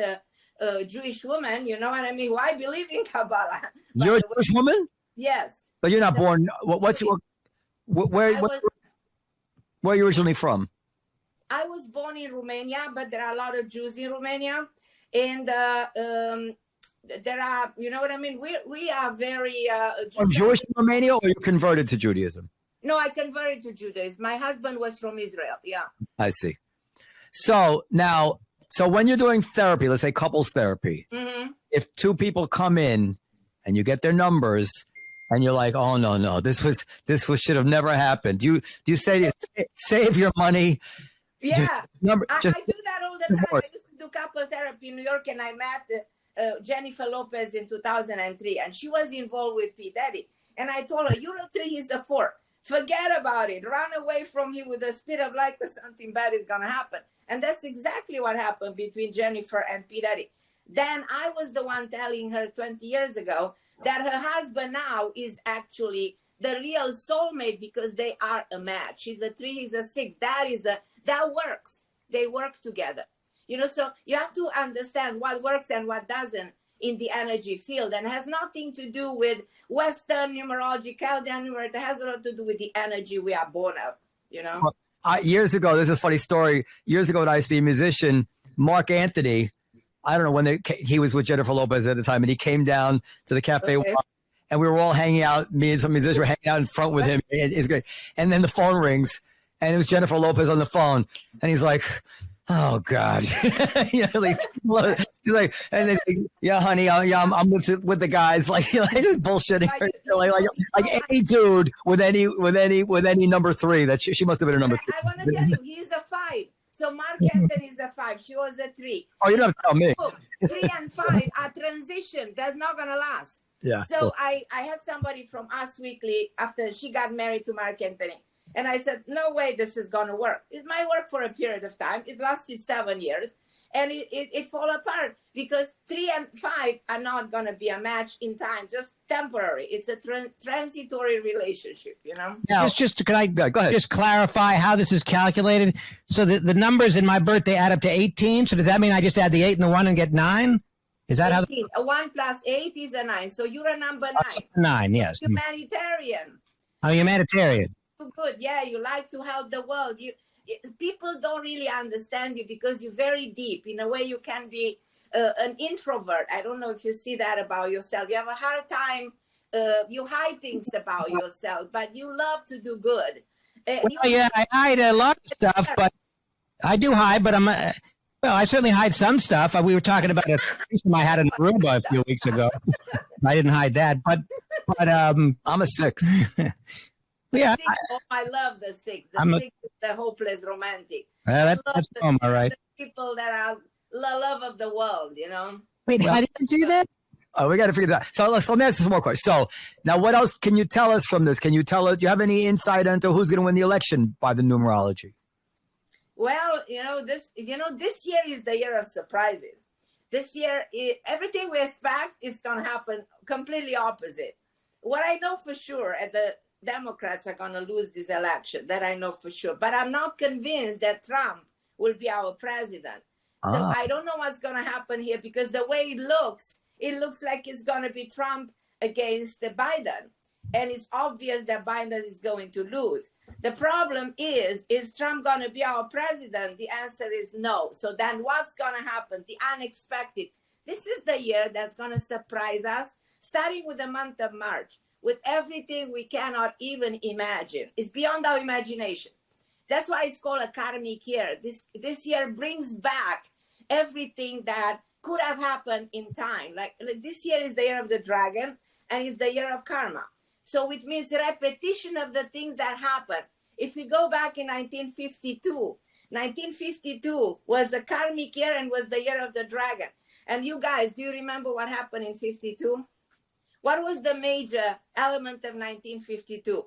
Speaker 5: Jewish woman, you know what I mean? Who I believe in Kabbalah.
Speaker 2: You're a Jewish woman?
Speaker 5: Yes.
Speaker 2: But you're not born. Where are you originally from?
Speaker 5: I was born in Romania, but there are a lot of Jews in Romania. And there are, you know what I mean? We are very...
Speaker 2: Jewish in Romania, or you converted to Judaism?
Speaker 5: No, I converted to Judaism. My husband was from Israel, yeah.
Speaker 2: I see. So now, when you're doing therapy, let's say couples therapy, if 2 people come in and you get their numbers and you're like, oh, no, this should have never happened. Do you say, save your money?
Speaker 5: Yeah, I do that all the time. I used to do couple therapy in New York, and I met Jennifer Lopez in 2003, and she was involved with P. Diddy. And I told her, you're a 3, he's a 4. Forget about it. Run away from him with the speed of light because something bad is going to happen. And that's exactly what happened between Jennifer and P. Diddy. Then I was the one telling her 20 years ago that her husband now is actually the real soulmate because they are a match. She's a 3, he's a 6. That works. They work together. You know, so you have to understand what works and what doesn't in the energy field, and has nothing to do with Western numerology, Chaldean numerology. It has a lot to do with the energy we are born of, you know?
Speaker 2: Years ago, this is a funny story. Years ago, when I used to be a musician, Mark Anthony, I don't know when he was with Jennifer Lopez at the time, and he came down to the cafe, and we were all hanging out. Me and some musicians were hanging out in front with him. It's great. And then the phone rings, and it was Jennifer Lopez on the phone, and he's like, Oh God! You know, he's like, and then, yeah, honey, I'm with the guys, like just bullshitting. Like any dude with any number 3 that she must have been a number 3.
Speaker 5: I want to tell you, he's a 5. So Mark Anthony is a 5. She was a 3.
Speaker 2: Oh, you don't have to tell me.
Speaker 5: 3 and 5 are transition. That's not gonna last.
Speaker 2: Yeah.
Speaker 5: So
Speaker 2: Cool.
Speaker 5: I had somebody from Us Weekly after she got married to Mark Anthony. And I said, no way this is going to work. It might work for a period of time. It lasted 7 years. And it fall apart because 3 and 5 are not going to be a match in time, just temporary. It's a transitory relationship, you know?
Speaker 1: Now, can I
Speaker 2: go ahead.
Speaker 1: just clarify how this is calculated? So the numbers in my birthday add up to 18. So does that mean I just add the 8 and the 1 and get 9? Is that
Speaker 5: 18. A 1 plus 8 is a 9. So you're a number 9.
Speaker 1: 9, yes.
Speaker 5: Humanitarian.
Speaker 1: I'm humanitarian.
Speaker 5: Good. Yeah, you like to help the world. People don't really understand you because you're very deep. In a way, you can be an introvert. I don't know if you see that about yourself. You have a hard time. You hide things about yourself, but you love to do good.
Speaker 1: Yeah, I hide a lot of stuff, but I do hide. But I certainly hide some stuff. We were talking about a threesome I had in Aruba a few weeks ago. I didn't hide that, but
Speaker 2: I'm a 6.
Speaker 1: Yeah,
Speaker 5: I love the 6. The 6 is the hopeless romantic.
Speaker 1: That's all right.
Speaker 5: The people that are the love of the world, you know.
Speaker 3: Wait, how did you do this?
Speaker 2: Oh, we got to figure that out. So let me ask you some more questions. So now what else can you tell us from this? Can you tell us, do you have any insight into who's going to win the election by the numerology?
Speaker 5: Well, this year is the year of surprises. This year, everything we expect is going to happen completely opposite. What I know for sure at the Democrats are going to lose this election. That I know for sure. But I'm not convinced that Trump will be our president. So I don't know what's going to happen here because the way it looks like it's going to be Trump against Biden. And it's obvious that Biden is going to lose. The problem is Trump going to be our president? The answer is no. So then what's going to happen? The unexpected. This is the year that's going to surprise us, starting with the month of March. With everything we cannot even imagine. It's beyond our imagination. That's why it's called a karmic year. This year brings back everything that could have happened in time. Like this year is the year of the dragon and it's the year of karma. So which means repetition of the things that happened. If we go back in 1952 was a karmic year and was the year of the dragon. And you guys, do you remember what happened in 52? What was the major element of 1952?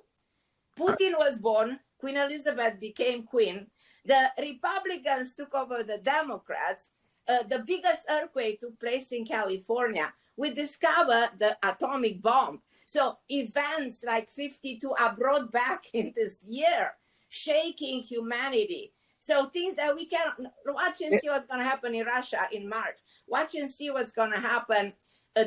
Speaker 5: Putin was born. Queen Elizabeth became queen. The Republicans took over the Democrats. The biggest earthquake took place in California. We discovered the atomic bomb. So events like 52 are brought back in this year, shaking humanity. So things that we can watch and see what's going to happen in Russia in March. Watch and see what's going to happen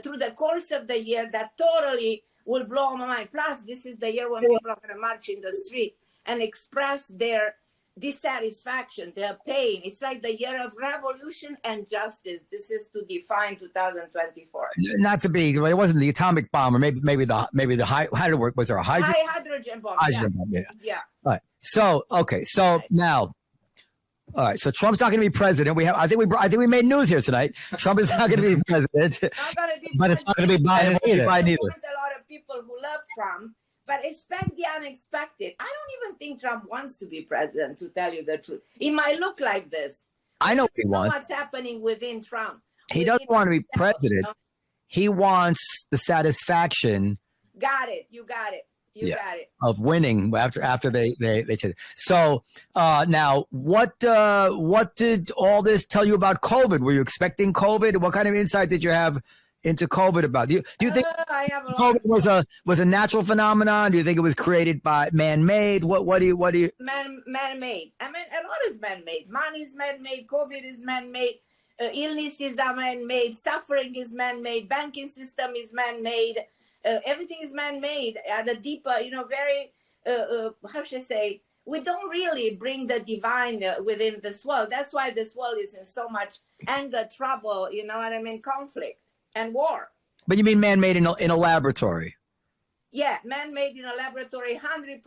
Speaker 5: through the course of the year that totally will blow my mind. Plus, this is the year when people are going to march in the street and express their dissatisfaction, their pain. It's like the year of revolution and justice. This is to define 2024.
Speaker 2: Not to be, but it wasn't the atomic bomb, or maybe the high. How did it work? Was there a
Speaker 5: hydrogen bomb?
Speaker 2: Hydrogen bomb, yeah.
Speaker 5: Yeah.
Speaker 2: All right. So okay. So now. All right, so Trump's not going to be president. I think we made news here tonight. Trump is not going to be president,
Speaker 1: but it's not going to be Biden either.
Speaker 5: A lot of people who love Trump, but expect the unexpected. I don't even think Trump wants to be president, to tell you the truth. It might look like this.
Speaker 2: I know what he wants.
Speaker 5: What's happening within Trump?
Speaker 2: He doesn't want to be president. He wants the satisfaction.
Speaker 5: Got it. You got it. You got it.
Speaker 2: Of winning after they did. So now, what did all this tell you about COVID? Were you expecting COVID? What kind of insight did you have into COVID about? Do you think COVID was a natural phenomenon? Do you think it was created by man-made? What do you
Speaker 5: man-made? I mean, a lot is man-made. Money is man-made. COVID is man-made. Illnesses are man-made. Suffering is man-made. Banking system is man-made. Everything is man-made at a deeper, very, how should I say, we don't really bring the divine within this world. That's why this world is in so much anger, trouble, conflict and war.
Speaker 2: But you mean man-made in a laboratory?
Speaker 5: Yeah, man-made in a laboratory, 100%.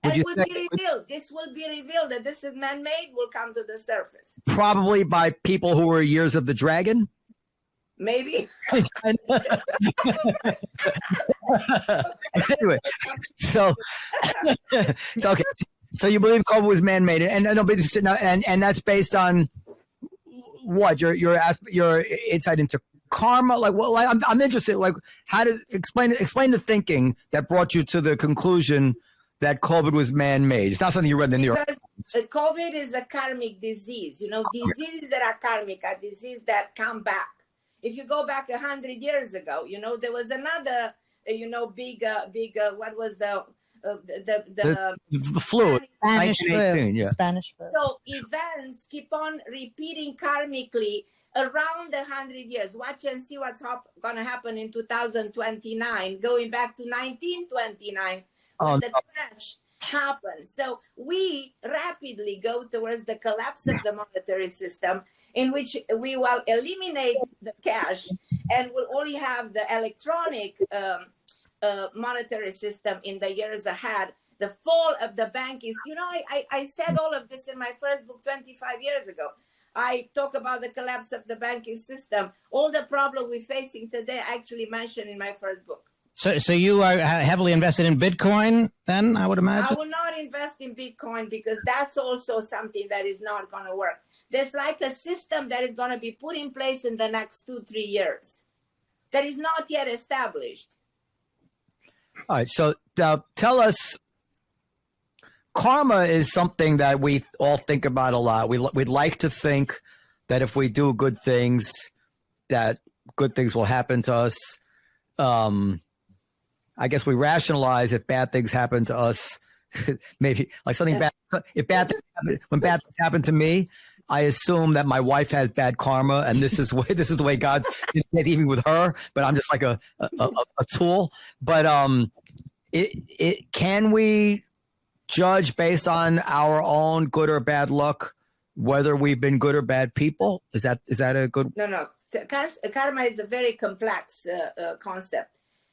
Speaker 2: Would
Speaker 5: It
Speaker 2: you
Speaker 5: will
Speaker 2: say
Speaker 5: be revealed. This will be revealed that this is man-made, will come to the surface.
Speaker 2: probably by people who were years of the dragon?
Speaker 5: Maybe.
Speaker 2: Anyway, so okay. So you believe COVID was man-made, and that's based on what your insight into karma. Like, well, I'm interested. Like, how does explain the thinking that brought you to the conclusion that COVID was man-made? It's not something you read in the New York Times.
Speaker 5: Because COVID is a karmic disease. You know, diseases that are karmic are diseases that come back. If you go back 100 years ago, you know, there was another, big, what was the
Speaker 2: flu,
Speaker 3: Spanish
Speaker 2: 1918,
Speaker 3: flu.
Speaker 2: yeah.
Speaker 3: Spanish flu.
Speaker 5: So events keep on repeating karmically around 100 years. Watch and see what's going to happen in 2029, going back to 1929 when the crash happened. So we rapidly go towards the collapse of the monetary system, in which we will eliminate the cash and will only have the electronic monetary system in the years ahead. The fall of the bank is, I said all of this in my first book 25 years ago. I talk about the collapse of the banking system. All the problem we're facing today, I actually mentioned in my first book.
Speaker 1: So you are heavily invested in Bitcoin then, I would imagine?
Speaker 5: I will not invest in Bitcoin because that's also something that is not going to work. There's like a system that is going to be put in place in the next 2-3 years that is not yet established.
Speaker 2: All right. So tell us, karma is something that we all think about a lot. We'd like to think that if we do good things, that good things will happen to us. I guess we rationalize if bad things happen to us, maybe like something bad. If when bad things happen to me, I assume that my wife has bad karma, and this is the way God's even with her. But I'm just like a tool. But can we judge based on our own good or bad luck whether we've been good or bad people? Is that a good?
Speaker 5: No. Karma is a very complex concept.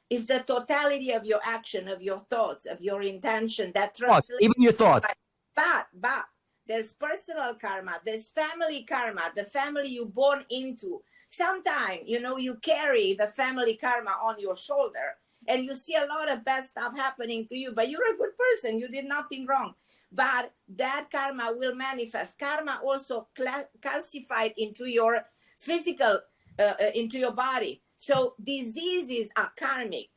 Speaker 5: It's the totality of your action, of your thoughts, of your intention that translates.
Speaker 2: Even your thoughts.
Speaker 5: But there's personal karma, there's family karma, the family you're born into. Sometimes, you carry the family karma on your shoulder and you see a lot of bad stuff happening to you, but you're a good person. You did nothing wrong. But that karma will manifest. Karma also calcified into your physical, into your body. So diseases are karmic.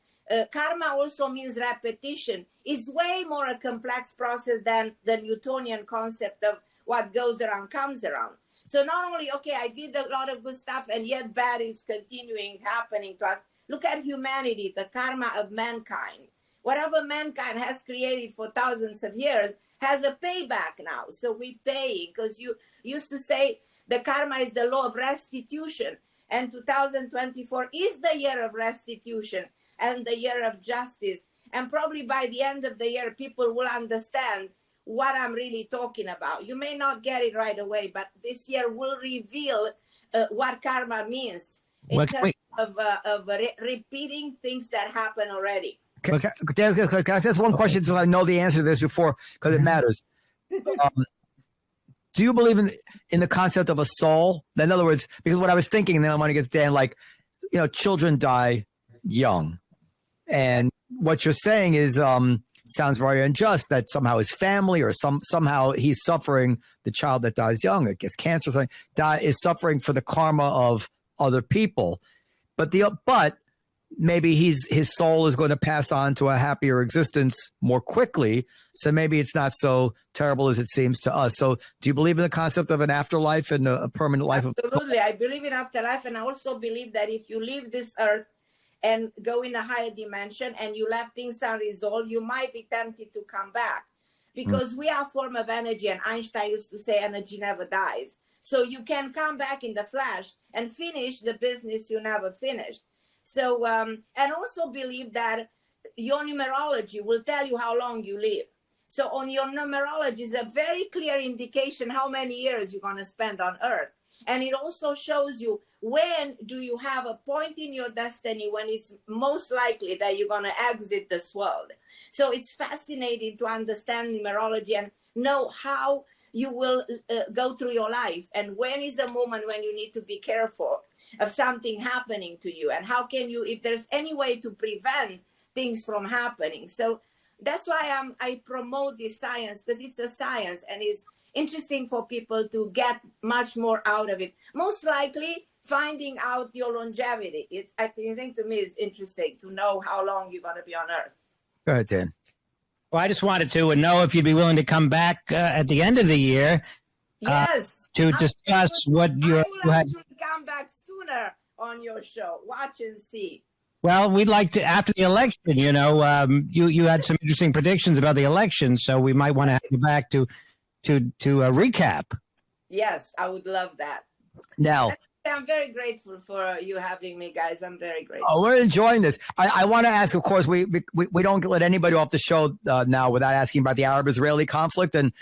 Speaker 5: Karma also means repetition. It's way more a complex process than the Newtonian concept of what goes around comes around. So not only, I did a lot of good stuff and yet bad is continuing happening to us. Look at humanity, the karma of mankind. Whatever mankind has created for thousands of years has a payback now. So we pay, because you used to say the karma is the law of restitution. And 2024 is the year of restitution and the year of justice. And probably by the end of the year, people will understand what I'm really talking about. You may not get it right away, but this year will reveal what karma means in terms of repeating things that happen already.
Speaker 2: Can I ask one question so I know the answer to this before, because it matters? Do you believe in the concept of a soul? In other words, because what I was thinking, and then I want to get to Dan, children die young. And what you're saying is sounds very unjust, that somehow his family or somehow he's suffering, the child that dies young, it gets cancer or something, is suffering for the karma of other people. But maybe his soul is going to pass on to a happier existence more quickly. So maybe it's not so terrible as it seems to us. So do you believe in the concept of an afterlife and a permanent life?
Speaker 5: Absolutely. I believe in afterlife. And I also believe that if you leave this earth and go in a higher dimension and you left things unresolved, you might be tempted to come back. Because we are a form of energy. And Einstein used to say energy never dies. So you can come back in the flash and finish the business you never finished. So, and also believe that your numerology will tell you how long you live. So on your numerology is a very clear indication how many years you're going to spend on Earth. And it also shows you when do you have a point in your destiny when it's most likely that you're going to exit this world. So it's fascinating to understand numerology and know how you will go through your life, and when is the moment when you need to be careful of something happening to you, and how can you, if there's any way to prevent things from happening. So that's why I promote this science, because it's a science and it's interesting for people to get much more out of it. Most likely finding out your longevity. I think to me it's interesting to know how long you're going to be on Earth.
Speaker 2: Go ahead, Dan.
Speaker 1: Well, I just wanted to know if you'd be willing to come back at the end of the year
Speaker 5: Yes.
Speaker 1: to discuss what you
Speaker 5: will
Speaker 1: had.
Speaker 5: actually come back sooner on your show. Watch and see.
Speaker 1: Well, we'd like to, after the election, you had some interesting predictions about the election, so we might want to have you back to recap.
Speaker 5: Yes, I would love that.
Speaker 2: Now,
Speaker 5: I'm very grateful for you having me, guys. I'm very grateful.
Speaker 2: oh, we're enjoying this. I want to ask, of course, we don't let anybody off the show now without asking about the Arab-Israeli conflict and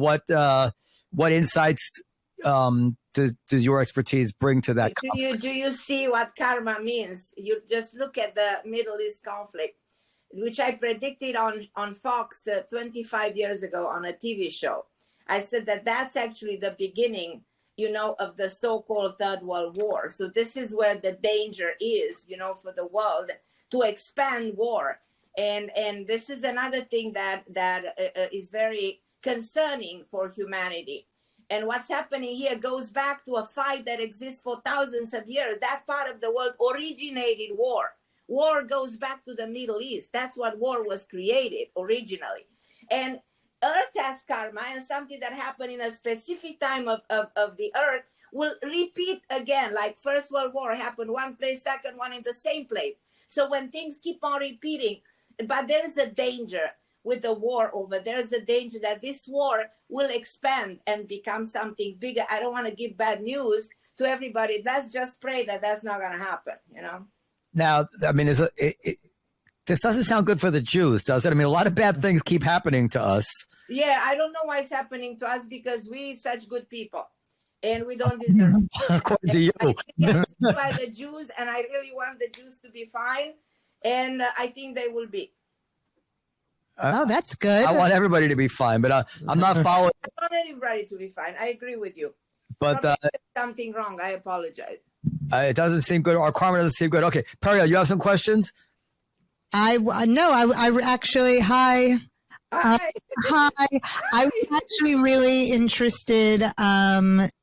Speaker 2: what insights does your expertise bring to that conflict?
Speaker 5: Do you see what karma means? You just look at the Middle East conflict, which I predicted on Fox 25 years ago on a TV show. I said that's actually the beginning, of the so-called Third World War. So this is where the danger is, for the world to expand war. And this is another thing that is very concerning for humanity. And what's happening here goes back to a fight that exists for thousands of years. That part of the world originated war. War goes back to the Middle East. That's what war was created originally. And Earth has karma, and something that happened in a specific time of the Earth will repeat again. Like First World War happened one place, second one in the same place. So when things keep on repeating, but there's a danger with the war over. There's a danger that this war will expand and become something bigger. I don't want to give bad news to everybody. Let's just pray that that's not going to happen, Now,
Speaker 2: I mean, this doesn't sound good for the Jews, does it? I mean, a lot of bad things keep happening to us.
Speaker 5: Yeah, I don't know why it's happening to us, because we such good people and we don't deserve it.
Speaker 2: According to you.
Speaker 5: Yes, by the Jews, and I really want the Jews to be fine, and I think they will be.
Speaker 3: Oh, that's good.
Speaker 2: I want everybody to be fine, but I'm not following.
Speaker 5: I want everybody to be fine. I agree with you.
Speaker 2: But
Speaker 5: something wrong. I apologize.
Speaker 2: It doesn't seem good. Our karma doesn't seem good. Okay, Peria, you have some questions?
Speaker 3: I actually, hi.
Speaker 5: Hi.
Speaker 3: Hi. I was actually really interested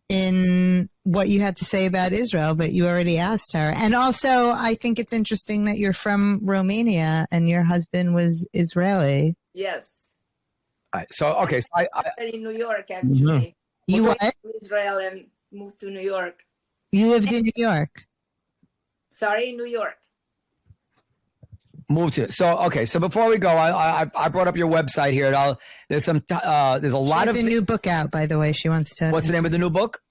Speaker 3: in what you had to say about Israel, but you already asked her. And also, I think it's interesting that you're from Romania and your husband was Israeli.
Speaker 5: Yes.
Speaker 2: All right. So, okay. So I
Speaker 5: in New York, actually.
Speaker 3: You
Speaker 5: went
Speaker 3: what?
Speaker 5: to Israel and moved to New York.
Speaker 3: You lived in New York.
Speaker 5: Sorry, New York.
Speaker 2: moved to. So, okay. So before we go, I brought up your website here. And there's a lot of
Speaker 3: a new book out, by the way. She wants to.
Speaker 2: What's the name of the new book?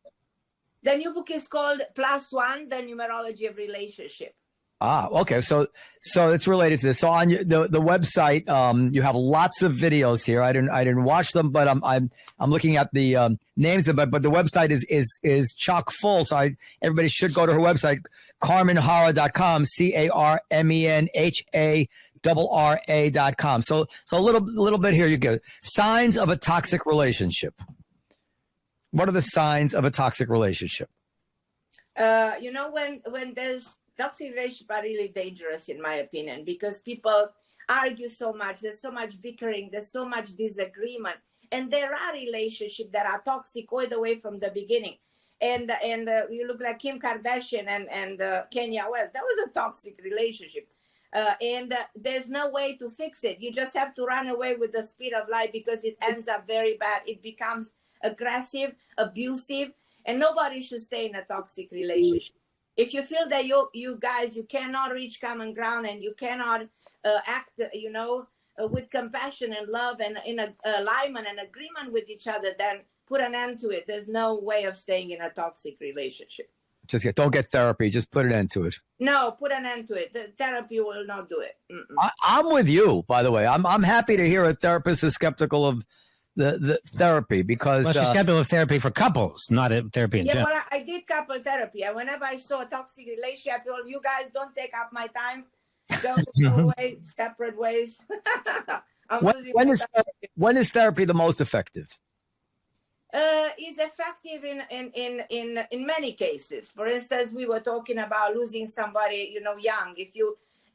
Speaker 5: The new book is called +1, The Numerology of Relationships.
Speaker 2: Ah, okay. So it's related to this. So on the website, you have lots of videos here. I didn't watch them, but I'm looking at the names of it. But the website is chock full. So everybody should go to her website, KarmenHarra.com, CarmenHarra.com. So a little bit here. You go signs of a toxic relationship. What are the signs of a toxic relationship?
Speaker 5: When there's toxic relationships are really dangerous, in my opinion, because people argue so much. There's so much bickering. There's so much disagreement. And there are relationships that are toxic all the way from the beginning. And you look like Kim Kardashian and Kanye West. That was a toxic relationship. And there's no way to fix it. You just have to run away with the speed of light because it ends up very bad. It becomes aggressive, abusive, and nobody should stay in a toxic relationship. If you feel that you guys, you cannot reach common ground and you cannot act, with compassion and love and in alignment and agreement with each other, then put an end to it. There's no way of staying in a toxic relationship.
Speaker 2: Don't get therapy. Just put an end to it.
Speaker 5: No, put an end to it. The therapy will not do it.
Speaker 2: I'm with you, by the way. I'm happy to hear a therapist is skeptical of the therapy because
Speaker 1: she's skeptical of therapy for couples, not therapy in general.
Speaker 5: Well, I did couple therapy, and whenever I saw a toxic relationship, I told you guys don't take up my time. go away, separate ways.
Speaker 2: When is therapy the most effective?
Speaker 5: Is effective in many cases. For instance, we were talking about losing somebody, young.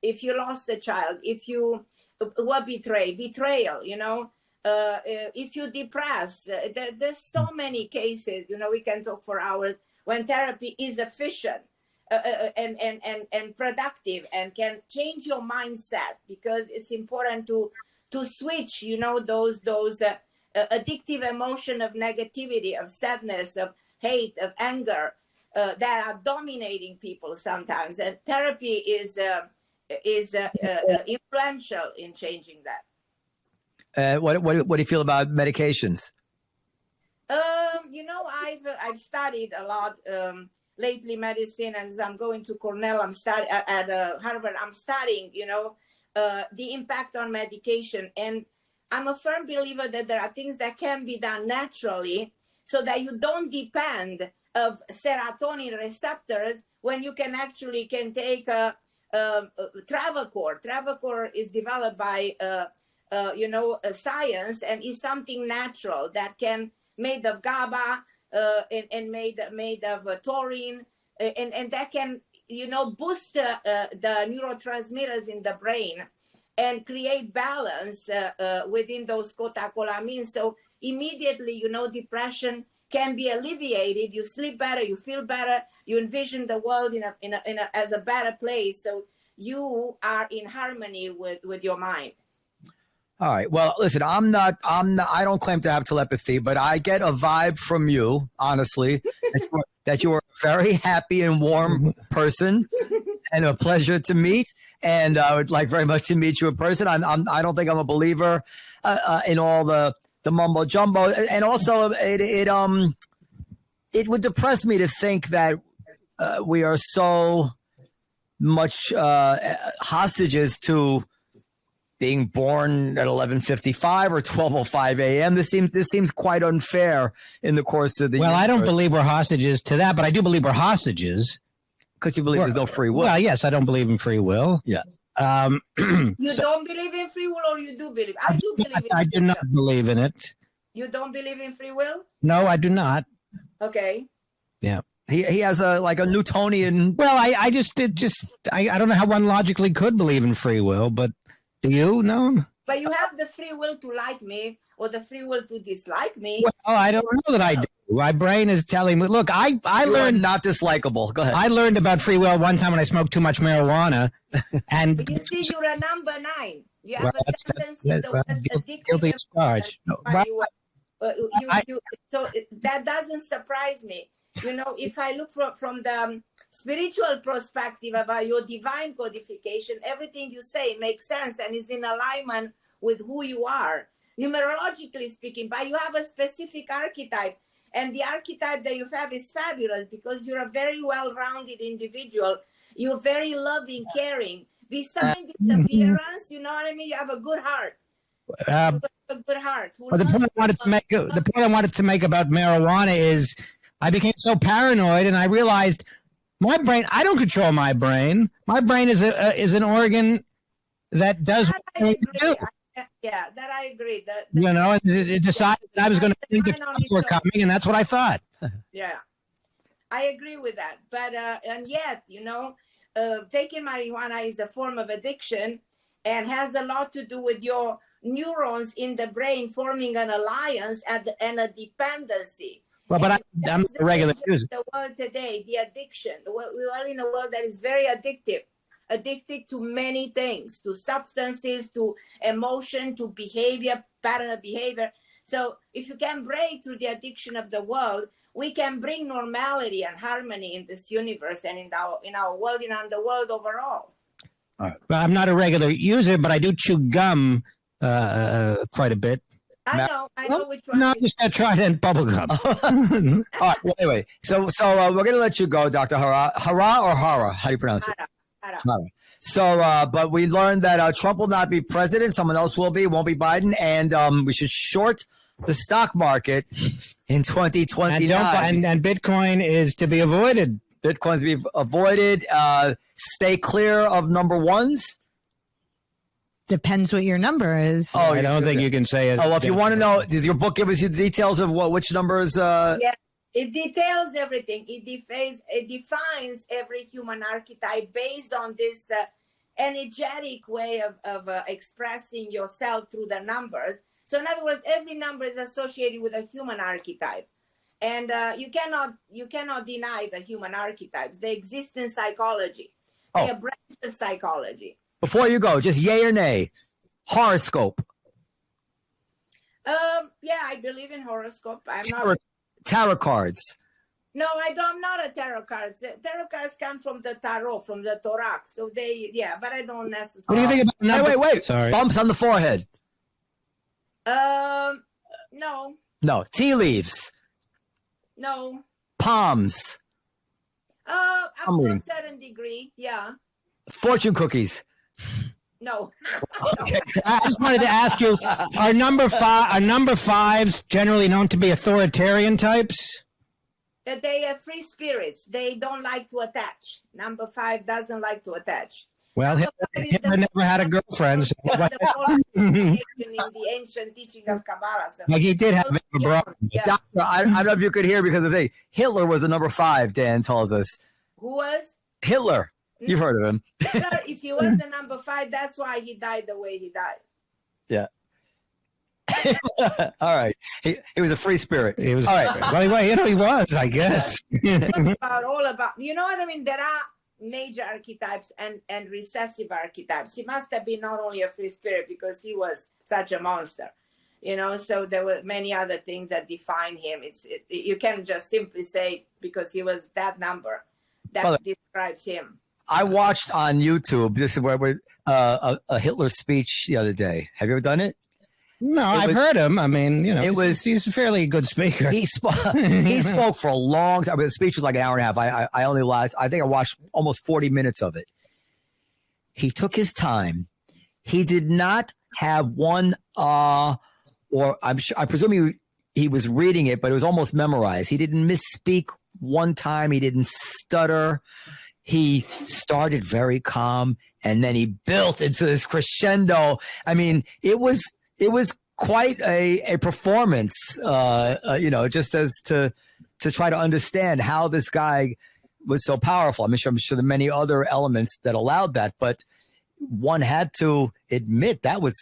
Speaker 5: If you lost a child, if you were betrayal, if you depress, there's so many cases, we can talk for hours when therapy is efficient and productive and can change your mindset, because it's important to switch, those addictive emotion of negativity, of sadness, of hate, of anger that are dominating people sometimes. And therapy is influential in changing that.
Speaker 2: What do you feel about medications?
Speaker 5: I've studied a lot lately medicine, and as I'm going to Cornell, I'm studying at Harvard. I'm studying, the impact on medication, and I'm a firm believer that there are things that can be done naturally, so that you don't depend of serotonin receptors when you can take Travacor. Travacor is developed by science, and is something natural that can made of GABA and made of taurine, and that can boost the neurotransmitters in the brain and create balance within those catecholamines. So immediately, depression can be alleviated. You sleep better, you feel better, you envision the world as a better place. So you are in harmony with your mind.
Speaker 2: All right. Well, listen, I don't claim to have telepathy, but I get a vibe from you, honestly, that you are a very happy and warm person and a pleasure to meet. And I would like very much to meet you in person. I don't think I'm a believer in all the mumbo jumbo. And also it would depress me to think that we are so much hostages to being born at 11:55 or 12:05 a.m. This seems quite unfair in the course of the
Speaker 1: Well,
Speaker 2: universe.
Speaker 1: I don't believe we're hostages to that, but I do believe we're hostages.
Speaker 2: Because you believe there's no free will.
Speaker 1: Well, yes, I don't believe in free will.
Speaker 2: Yeah.
Speaker 5: You don't believe in free will, or you do believe? I do believe in
Speaker 1: I do not believe in it.
Speaker 5: You don't believe in free will?
Speaker 1: No, I do not.
Speaker 5: Okay.
Speaker 1: Yeah.
Speaker 2: He has a Newtonian.
Speaker 1: Well, I don't know how one logically could believe in free will, but do you know?
Speaker 5: But you have the free will to like me or the free will to dislike me.
Speaker 1: Well, I don't know that I do. My brain is telling me, look, I learned
Speaker 2: not dislikable. Go ahead.
Speaker 1: I learned about free will one time when I smoked too much marijuana. And
Speaker 5: but you see, you're a number 9. You have a tendency towards addictive.
Speaker 1: Guilty as charged. No,
Speaker 5: so that doesn't surprise me. If I look from the spiritual perspective about your divine codification, everything you say makes sense and is in alignment with who you are, numerologically speaking. But you have a specific archetype, and the archetype that you have is fabulous because you're a very well-rounded individual. You're very loving, caring. Besides this appearance, you know what I mean? You have a good heart. A good heart.
Speaker 1: Well, the point I wanted to make about marijuana is I became so paranoid, and I realized my brain. I don't control my brain. My brain is an organ that does.
Speaker 5: That I agree. That I agree.
Speaker 1: It decided that I was going to think the cops were coming, and that's what I thought.
Speaker 5: Yeah, I agree with that. But and yet, taking marijuana is a form of addiction, and has a lot to do with your neurons in the brain forming an alliance and a dependency.
Speaker 1: Well, but I'm a regular user.
Speaker 5: The world today, the addiction. We are in a world that is very addicted to many things, to substances, to emotion, to behavior, pattern of behavior. So if you can break through the addiction of the world, we can bring normality and harmony in this universe and in our world and in the world overall.
Speaker 1: All right. Well, I'm not a regular user, but I do chew gum quite a bit.
Speaker 5: I know which one.
Speaker 1: No, just Trident bubble gum.
Speaker 2: All right. Well, anyway, so we're going to let you go, Dr. Harra. Harra or Harra? How do you pronounce it?
Speaker 5: Harra.
Speaker 2: So, but we learned that Trump will not be president. Someone else will be. Won't be Biden. And we should short the stock market in 2029.
Speaker 1: And Bitcoin is to be avoided.
Speaker 2: Bitcoin's to be avoided. Stay clear of number ones.
Speaker 3: Depends what your number is.
Speaker 2: Oh,
Speaker 1: I don't think you can say it.
Speaker 2: Oh, well, if you want to know, does your book give us the details of which numbers?
Speaker 5: Yeah, it details everything. It defines every human archetype based on this energetic way of expressing yourself through the numbers. So in other words, every number is associated with a human archetype. And you cannot deny the human archetypes. They exist in psychology. They are branches of psychology.
Speaker 2: Before you go, just yay or nay, horoscope.
Speaker 5: Yeah, I believe in horoscope.
Speaker 2: Tarot cards.
Speaker 5: No, I'm not a tarot cards. Tarot cards come from the tarot, from the Torah. So but I don't necessarily.
Speaker 1: What do you think about numbers?
Speaker 2: Wait.
Speaker 1: Sorry.
Speaker 2: Bumps on the forehead.
Speaker 5: No.
Speaker 2: No. Tea leaves.
Speaker 5: No.
Speaker 2: Palms.
Speaker 5: Up to a certain degree, yeah.
Speaker 2: Fortune cookies.
Speaker 5: No.
Speaker 1: Okay. I just wanted to ask you: are number fives generally known to be authoritarian types?
Speaker 5: They are free spirits. They don't like to attach. Number 5 doesn't like to attach.
Speaker 1: Well, Hitler never had a girlfriend. So
Speaker 5: in the ancient teaching of Kabbalah. So.
Speaker 1: like he did have a brother.
Speaker 5: Yeah.
Speaker 2: Doctor, I don't know if you could hear because of the thing. Hitler was the number 5, Dan tells us.
Speaker 5: Who was?
Speaker 2: Hitler. You've heard of him.
Speaker 5: Hitler, if he was a number 5, that's why he died the way he died.
Speaker 2: Yeah. All right. He was a free spirit.
Speaker 1: He was
Speaker 2: all right.
Speaker 1: Well, he was, I guess.
Speaker 5: all about, you know what I mean? There are major archetypes and recessive archetypes. He must have been not only a free spirit because he was such a monster, so there were many other things that define him. You can't just simply say because he was that number that describes him.
Speaker 2: I watched on YouTube a Hitler speech the other day. Have you ever done it?
Speaker 1: No, I've heard him. I mean, he's a fairly good speaker.
Speaker 2: He spoke for a long time. The speech was like an hour and a half. I think I watched almost 40 minutes of it. He took his time. He did not have one or I presume he was reading it, but it was almost memorized. He didn't misspeak one time. He didn't stutter. He started very calm and then he built into this crescendo. I mean, it was quite a performance, just as to try to understand how this guy was so powerful. I'm sure there are many other elements that allowed that, but one had to admit that was,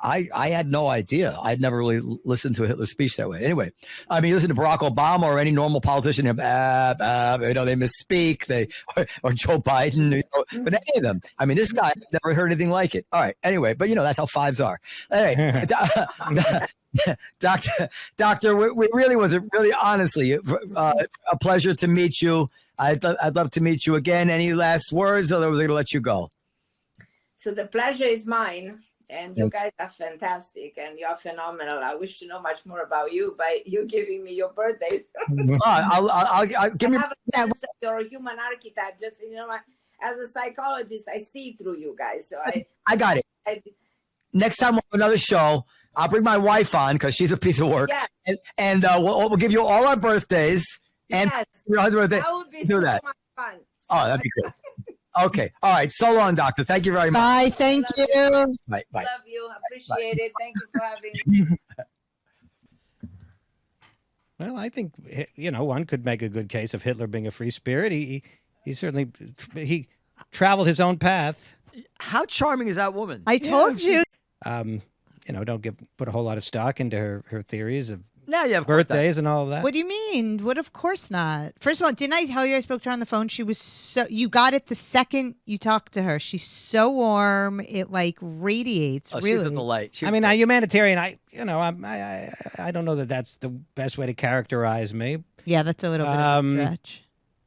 Speaker 2: I had no idea. I'd never really listened to a Hitler speech that way. Anyway, I mean, listen to Barack Obama or any normal politician, they misspeak, or Joe Biden, but any of them. I mean, this guy, I've never heard anything like it. All right. Anyway, but that's how 5s are. Anyway, Doctor, we really was honestly a pleasure to meet you. I'd love to meet you again. Any last words, or was I going to let you go?
Speaker 5: So the pleasure is mine. And you guys are fantastic and you're phenomenal. I wish to know much more about you by you giving me your birthdays.
Speaker 2: I'll give me
Speaker 5: have a sense of your human archetype. Just as a psychologist, I see through you guys. So
Speaker 2: I got it. Next time we'll have another show, I'll bring my wife on because she's a piece of work.
Speaker 5: Yes.
Speaker 2: And we'll give you all our birthdays and your husband's birthday.
Speaker 5: That would be so much fun.
Speaker 2: Oh, that'd be great. Okay. All right. So long, Doctor. Thank you very much.
Speaker 3: Bye. Thank you.
Speaker 2: Bye.
Speaker 5: Love you. Appreciate it. Thank you for having me.
Speaker 1: Well, I think, one could make a good case of Hitler being a free spirit. He certainly traveled his own path.
Speaker 2: How charming is that woman?
Speaker 3: I told you.
Speaker 1: Don't put a whole lot of stock into her theories of
Speaker 2: of
Speaker 1: birthdays and all of that.
Speaker 3: What do you mean? What? Of course not. First of all, didn't I tell you I spoke to her on the phone? She was you got it the second you talked to her. She's so warm. It radiates. Really.
Speaker 2: She's a delight.
Speaker 1: Now humanitarian. I don't know that that's the best way to characterize me.
Speaker 3: Yeah, that's a little bit of a stretch.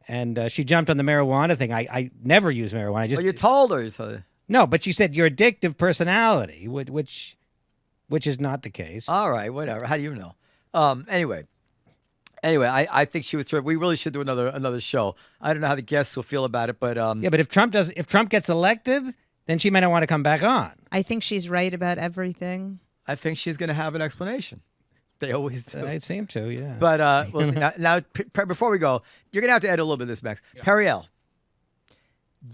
Speaker 1: And she jumped on the marijuana thing. I never use marijuana.
Speaker 2: You told her. So.
Speaker 1: No, but she said your addictive personality, which is not the case.
Speaker 2: All right, whatever. How do you know? Anyway, I think she was terrific. We really should do another show. I don't know how the guests will feel about it, but
Speaker 1: but if Trump gets elected, then she may not want to come back on.
Speaker 3: I think she's right about everything.
Speaker 2: I think she's going to have an explanation. They always do.
Speaker 1: They seem to, yeah.
Speaker 2: But now before we go, you're going to have to edit a little bit of this, Max. Yeah. Periel,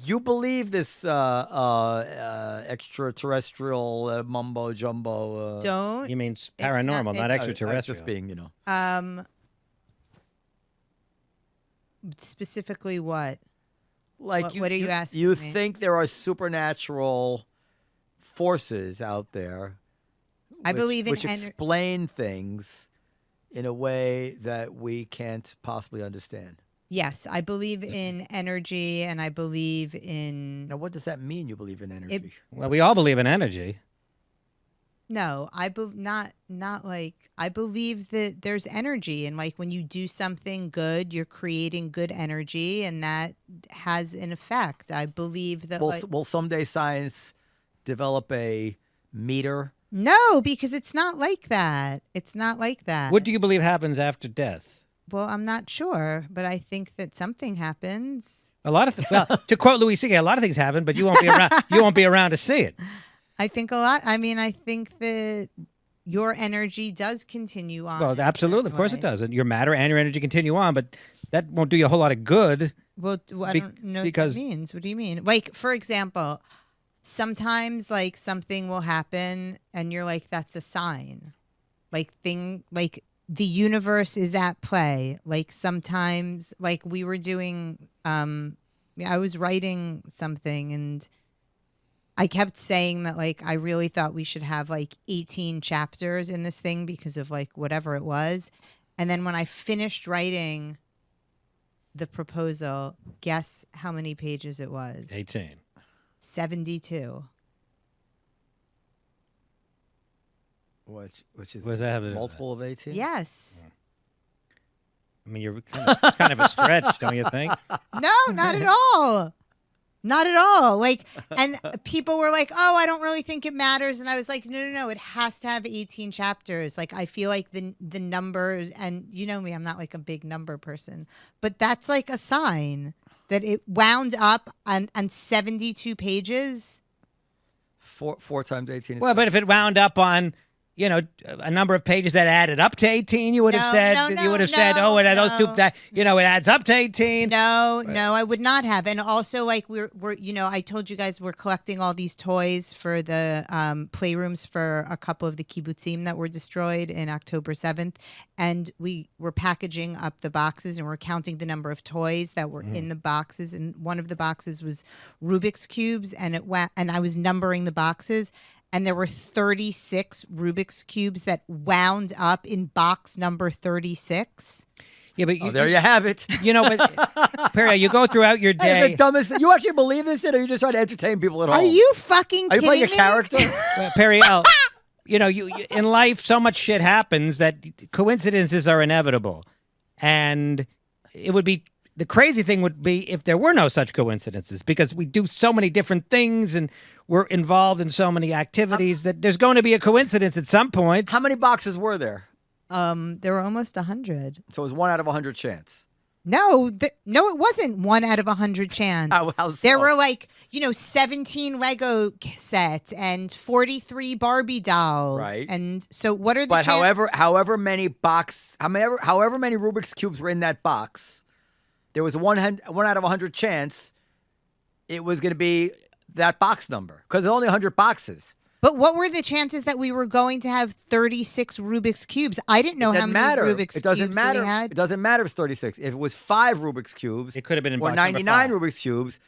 Speaker 2: You believe this extraterrestrial mumbo jumbo?
Speaker 3: Don't.
Speaker 1: You mean
Speaker 3: not-
Speaker 1: paranormal, not
Speaker 3: it-
Speaker 1: extraterrestrial.
Speaker 2: Just being, you know.
Speaker 3: Specifically what?
Speaker 2: Like
Speaker 3: What are you asking
Speaker 2: You
Speaker 3: me?
Speaker 2: think there are supernatural forces out there?
Speaker 3: I believe in
Speaker 2: which explain things in a way that we can't possibly understand.
Speaker 3: Yes, I believe in energy, and I believe in.
Speaker 2: Now, what does that mean? You believe in energy?
Speaker 1: Well, we all believe in energy.
Speaker 3: No, not like I believe that there's energy, and like when you do something good, you're creating good energy, and that has an effect. I believe that.
Speaker 2: Will someday science develop a meter?
Speaker 3: No, because it's not like that. It's not like that.
Speaker 1: What do you believe happens after death?
Speaker 3: Well, I'm not sure, but I think that something happens.
Speaker 1: A lot of well, to quote Louis C.K., a lot of things happen, but you won't be around. You won't be around to see it.
Speaker 3: I think a lot. I mean, I think that your energy does continue on.
Speaker 1: Well,
Speaker 3: in a
Speaker 1: absolutely, of
Speaker 3: certain
Speaker 1: course
Speaker 3: way.
Speaker 1: it does. And your matter and your energy continue on, but that won't do you a whole lot of good.
Speaker 3: Well, I don't know
Speaker 1: because-
Speaker 3: what that means. What do you mean? Like, for example, sometimes like something will happen and you're like, that's a sign. Like the universe is at play. Like sometimes, like we were doing, I was writing something and I kept saying that like I really thought we should have like 18 chapters in this thing because of like whatever it was. And then when I finished writing the proposal, guess how many pages it was?
Speaker 1: 18.
Speaker 3: 72.
Speaker 2: Which is
Speaker 1: What does that have to do with
Speaker 2: multiple of 18?
Speaker 3: Yes.
Speaker 1: I mean, it's kind of a stretch, don't you think?
Speaker 3: No, not at all. Not at all. Like, and people were like, "Oh, I don't really think it matters," and I was like, "No. It has to have 18 chapters." Like, I feel like the numbers, and you know me, I'm not like a big number person, but that's like a sign that it wound up on 72 pages.
Speaker 2: Four times 18 is
Speaker 1: Well, but if it wound up on, you know, a number of pages that added up to 18, you would have said, oh, and those two, that, you know, it adds up to 18.
Speaker 3: No, I would not have. And also, like, we're you know, I told you guys we're collecting all these toys for the playrooms for a couple of the kibbutzim that were destroyed in October 7th. And we were packaging up the boxes and we're counting the number of toys that were in the boxes. And one of the boxes was Rubik's Cubes, and and I was numbering the boxes. And there were 36 Rubik's Cubes that wound up in box number 36.
Speaker 1: Yeah, but
Speaker 2: there you have it.
Speaker 1: You know, but Perry, you go throughout your
Speaker 2: That is
Speaker 1: day.
Speaker 2: the dumbest thing. You actually believe this shit, or you just trying to entertain people at home?
Speaker 3: Are you fucking
Speaker 2: Are you
Speaker 3: kidding
Speaker 2: playing a
Speaker 3: me?
Speaker 2: character?
Speaker 1: Periel, you know, you in life, so much shit happens that coincidences are inevitable, and it would be the crazy thing would be if there were no such coincidences, because we do so many different things and we're involved in so many activities that there's going to be a coincidence at some point.
Speaker 2: How many boxes were there?
Speaker 3: There were almost 100.
Speaker 2: So it was 1 out of 100 chance.
Speaker 3: No, no, it wasn't 1 out of 100 chance.
Speaker 2: How so?
Speaker 3: There were like, 17 Lego sets and 43 Barbie dolls.
Speaker 2: Right.
Speaker 3: And so what are the
Speaker 2: But however many Rubik's Cubes were in that box, there was a 1 out of 100 chance it was going to be that box number, because there's only 100 boxes.
Speaker 3: But what were the chances that we were going to have 36 Rubik's Cubes? I didn't know how many Rubik's
Speaker 2: It doesn't
Speaker 3: Cubes
Speaker 2: matter.
Speaker 3: we had.
Speaker 2: It doesn't matter if it's 36. If it was 5 Rubik's Cubes,
Speaker 1: It could have been in
Speaker 2: or
Speaker 1: box number
Speaker 2: 99
Speaker 1: 5.
Speaker 2: Rubik's Cubes,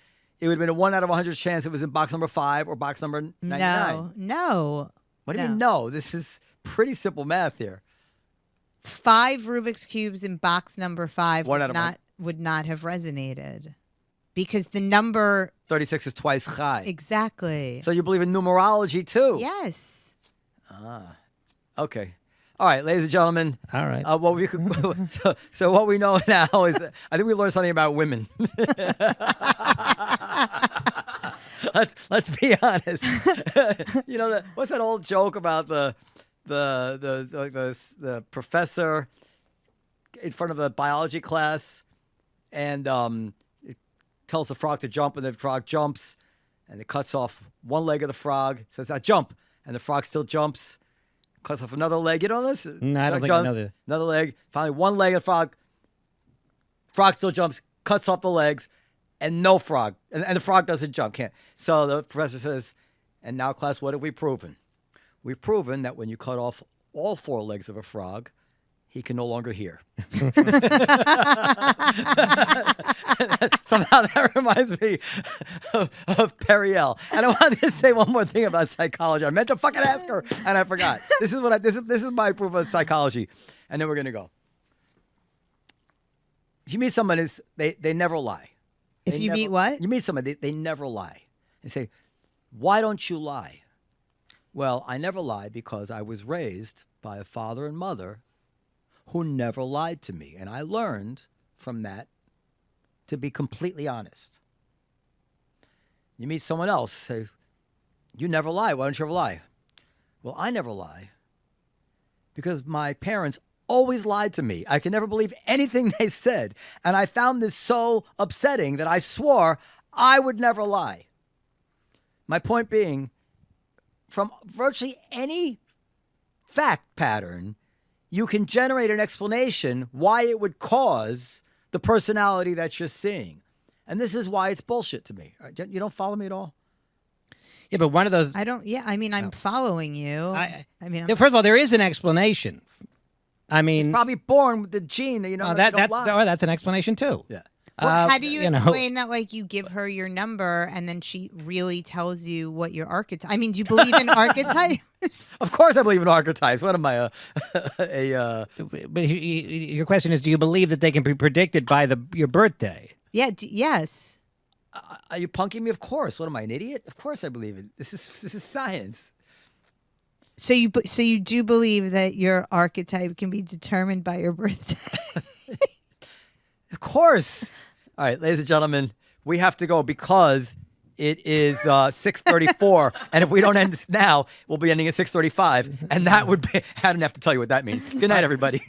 Speaker 2: it would have been a 1 out of 100 chance it was in box number 5 or box number 99.
Speaker 3: No.
Speaker 2: What do you mean no? This is pretty simple math here.
Speaker 3: 5 Rubik's Cubes in box number 5
Speaker 2: 1 out of
Speaker 3: would not have resonated. Because the number
Speaker 2: 36 is twice high.
Speaker 3: exactly.
Speaker 2: So you believe in numerology too?
Speaker 3: Yes.
Speaker 2: Okay. All right, ladies and gentlemen.
Speaker 1: All right.
Speaker 2: What we could, so what we know now is that I think we learned something about women. Let's be honest. You know, what's that old joke about the professor in front of a biology class, and it tells the frog to jump, and the frog jumps, and it cuts off one leg of the frog. It says, "Now jump," and the frog still jumps. Cuts off another leg. You know this?
Speaker 1: No, I don't think I know that.
Speaker 2: Another leg. Finally, one leg of the frog. Frog still jumps. Cuts off the legs. and no frog. And the frog doesn't jump, can't. So the professor says, and now, class, what have we proven? We've proven that when you cut off all 4 legs of a frog, he can no longer hear. Somehow that reminds me of Periel. And I wanted to say one more thing about psychology. I meant to fucking ask her, and I forgot. This is my proof of psychology. And then we're going to go. If you meet someone, they never lie.
Speaker 3: If you meet what?
Speaker 2: You meet somebody, they never lie. They say, why don't you lie? Well, I never lie because I was raised by a father and mother who never lied to me. And I learned from that to be completely honest. You meet someone else, say, you never lie. Why don't you ever lie? Well, I never lie because my parents always lied to me. I can never believe anything they said. And I found this so upsetting that I swore I would never lie. My point being, from virtually any fact pattern, you can generate an explanation why it would cause the personality that you're seeing. And this is why it's bullshit to me. You don't follow me at all?
Speaker 1: Yeah, but one of those.
Speaker 3: I don't. Yeah, I mean, I'm following you. I mean,
Speaker 1: First of all, there is an explanation. I mean,
Speaker 2: He's probably born with the gene that you know.
Speaker 1: That's an explanation too.
Speaker 2: Yeah.
Speaker 3: well, how do you explain that? Like, you give her your number and then she really tells you what your archetype. I mean, do you believe in archetypes?
Speaker 2: Of course, I believe in archetypes. What am I?
Speaker 1: But your question is, do you believe that they can be predicted by your birthday?
Speaker 3: Yeah. Yes.
Speaker 2: Are you punking me? Of course. What am I, an idiot? Of course, I believe it. This is science.
Speaker 3: So you do believe that your archetype can be determined by your birthday?
Speaker 2: Of course. All right, ladies and gentlemen, we have to go because it is 6:34, and if we don't end this now, we'll be ending at 6:35, and that would be. I don't have to tell you what that means. Good night, everybody.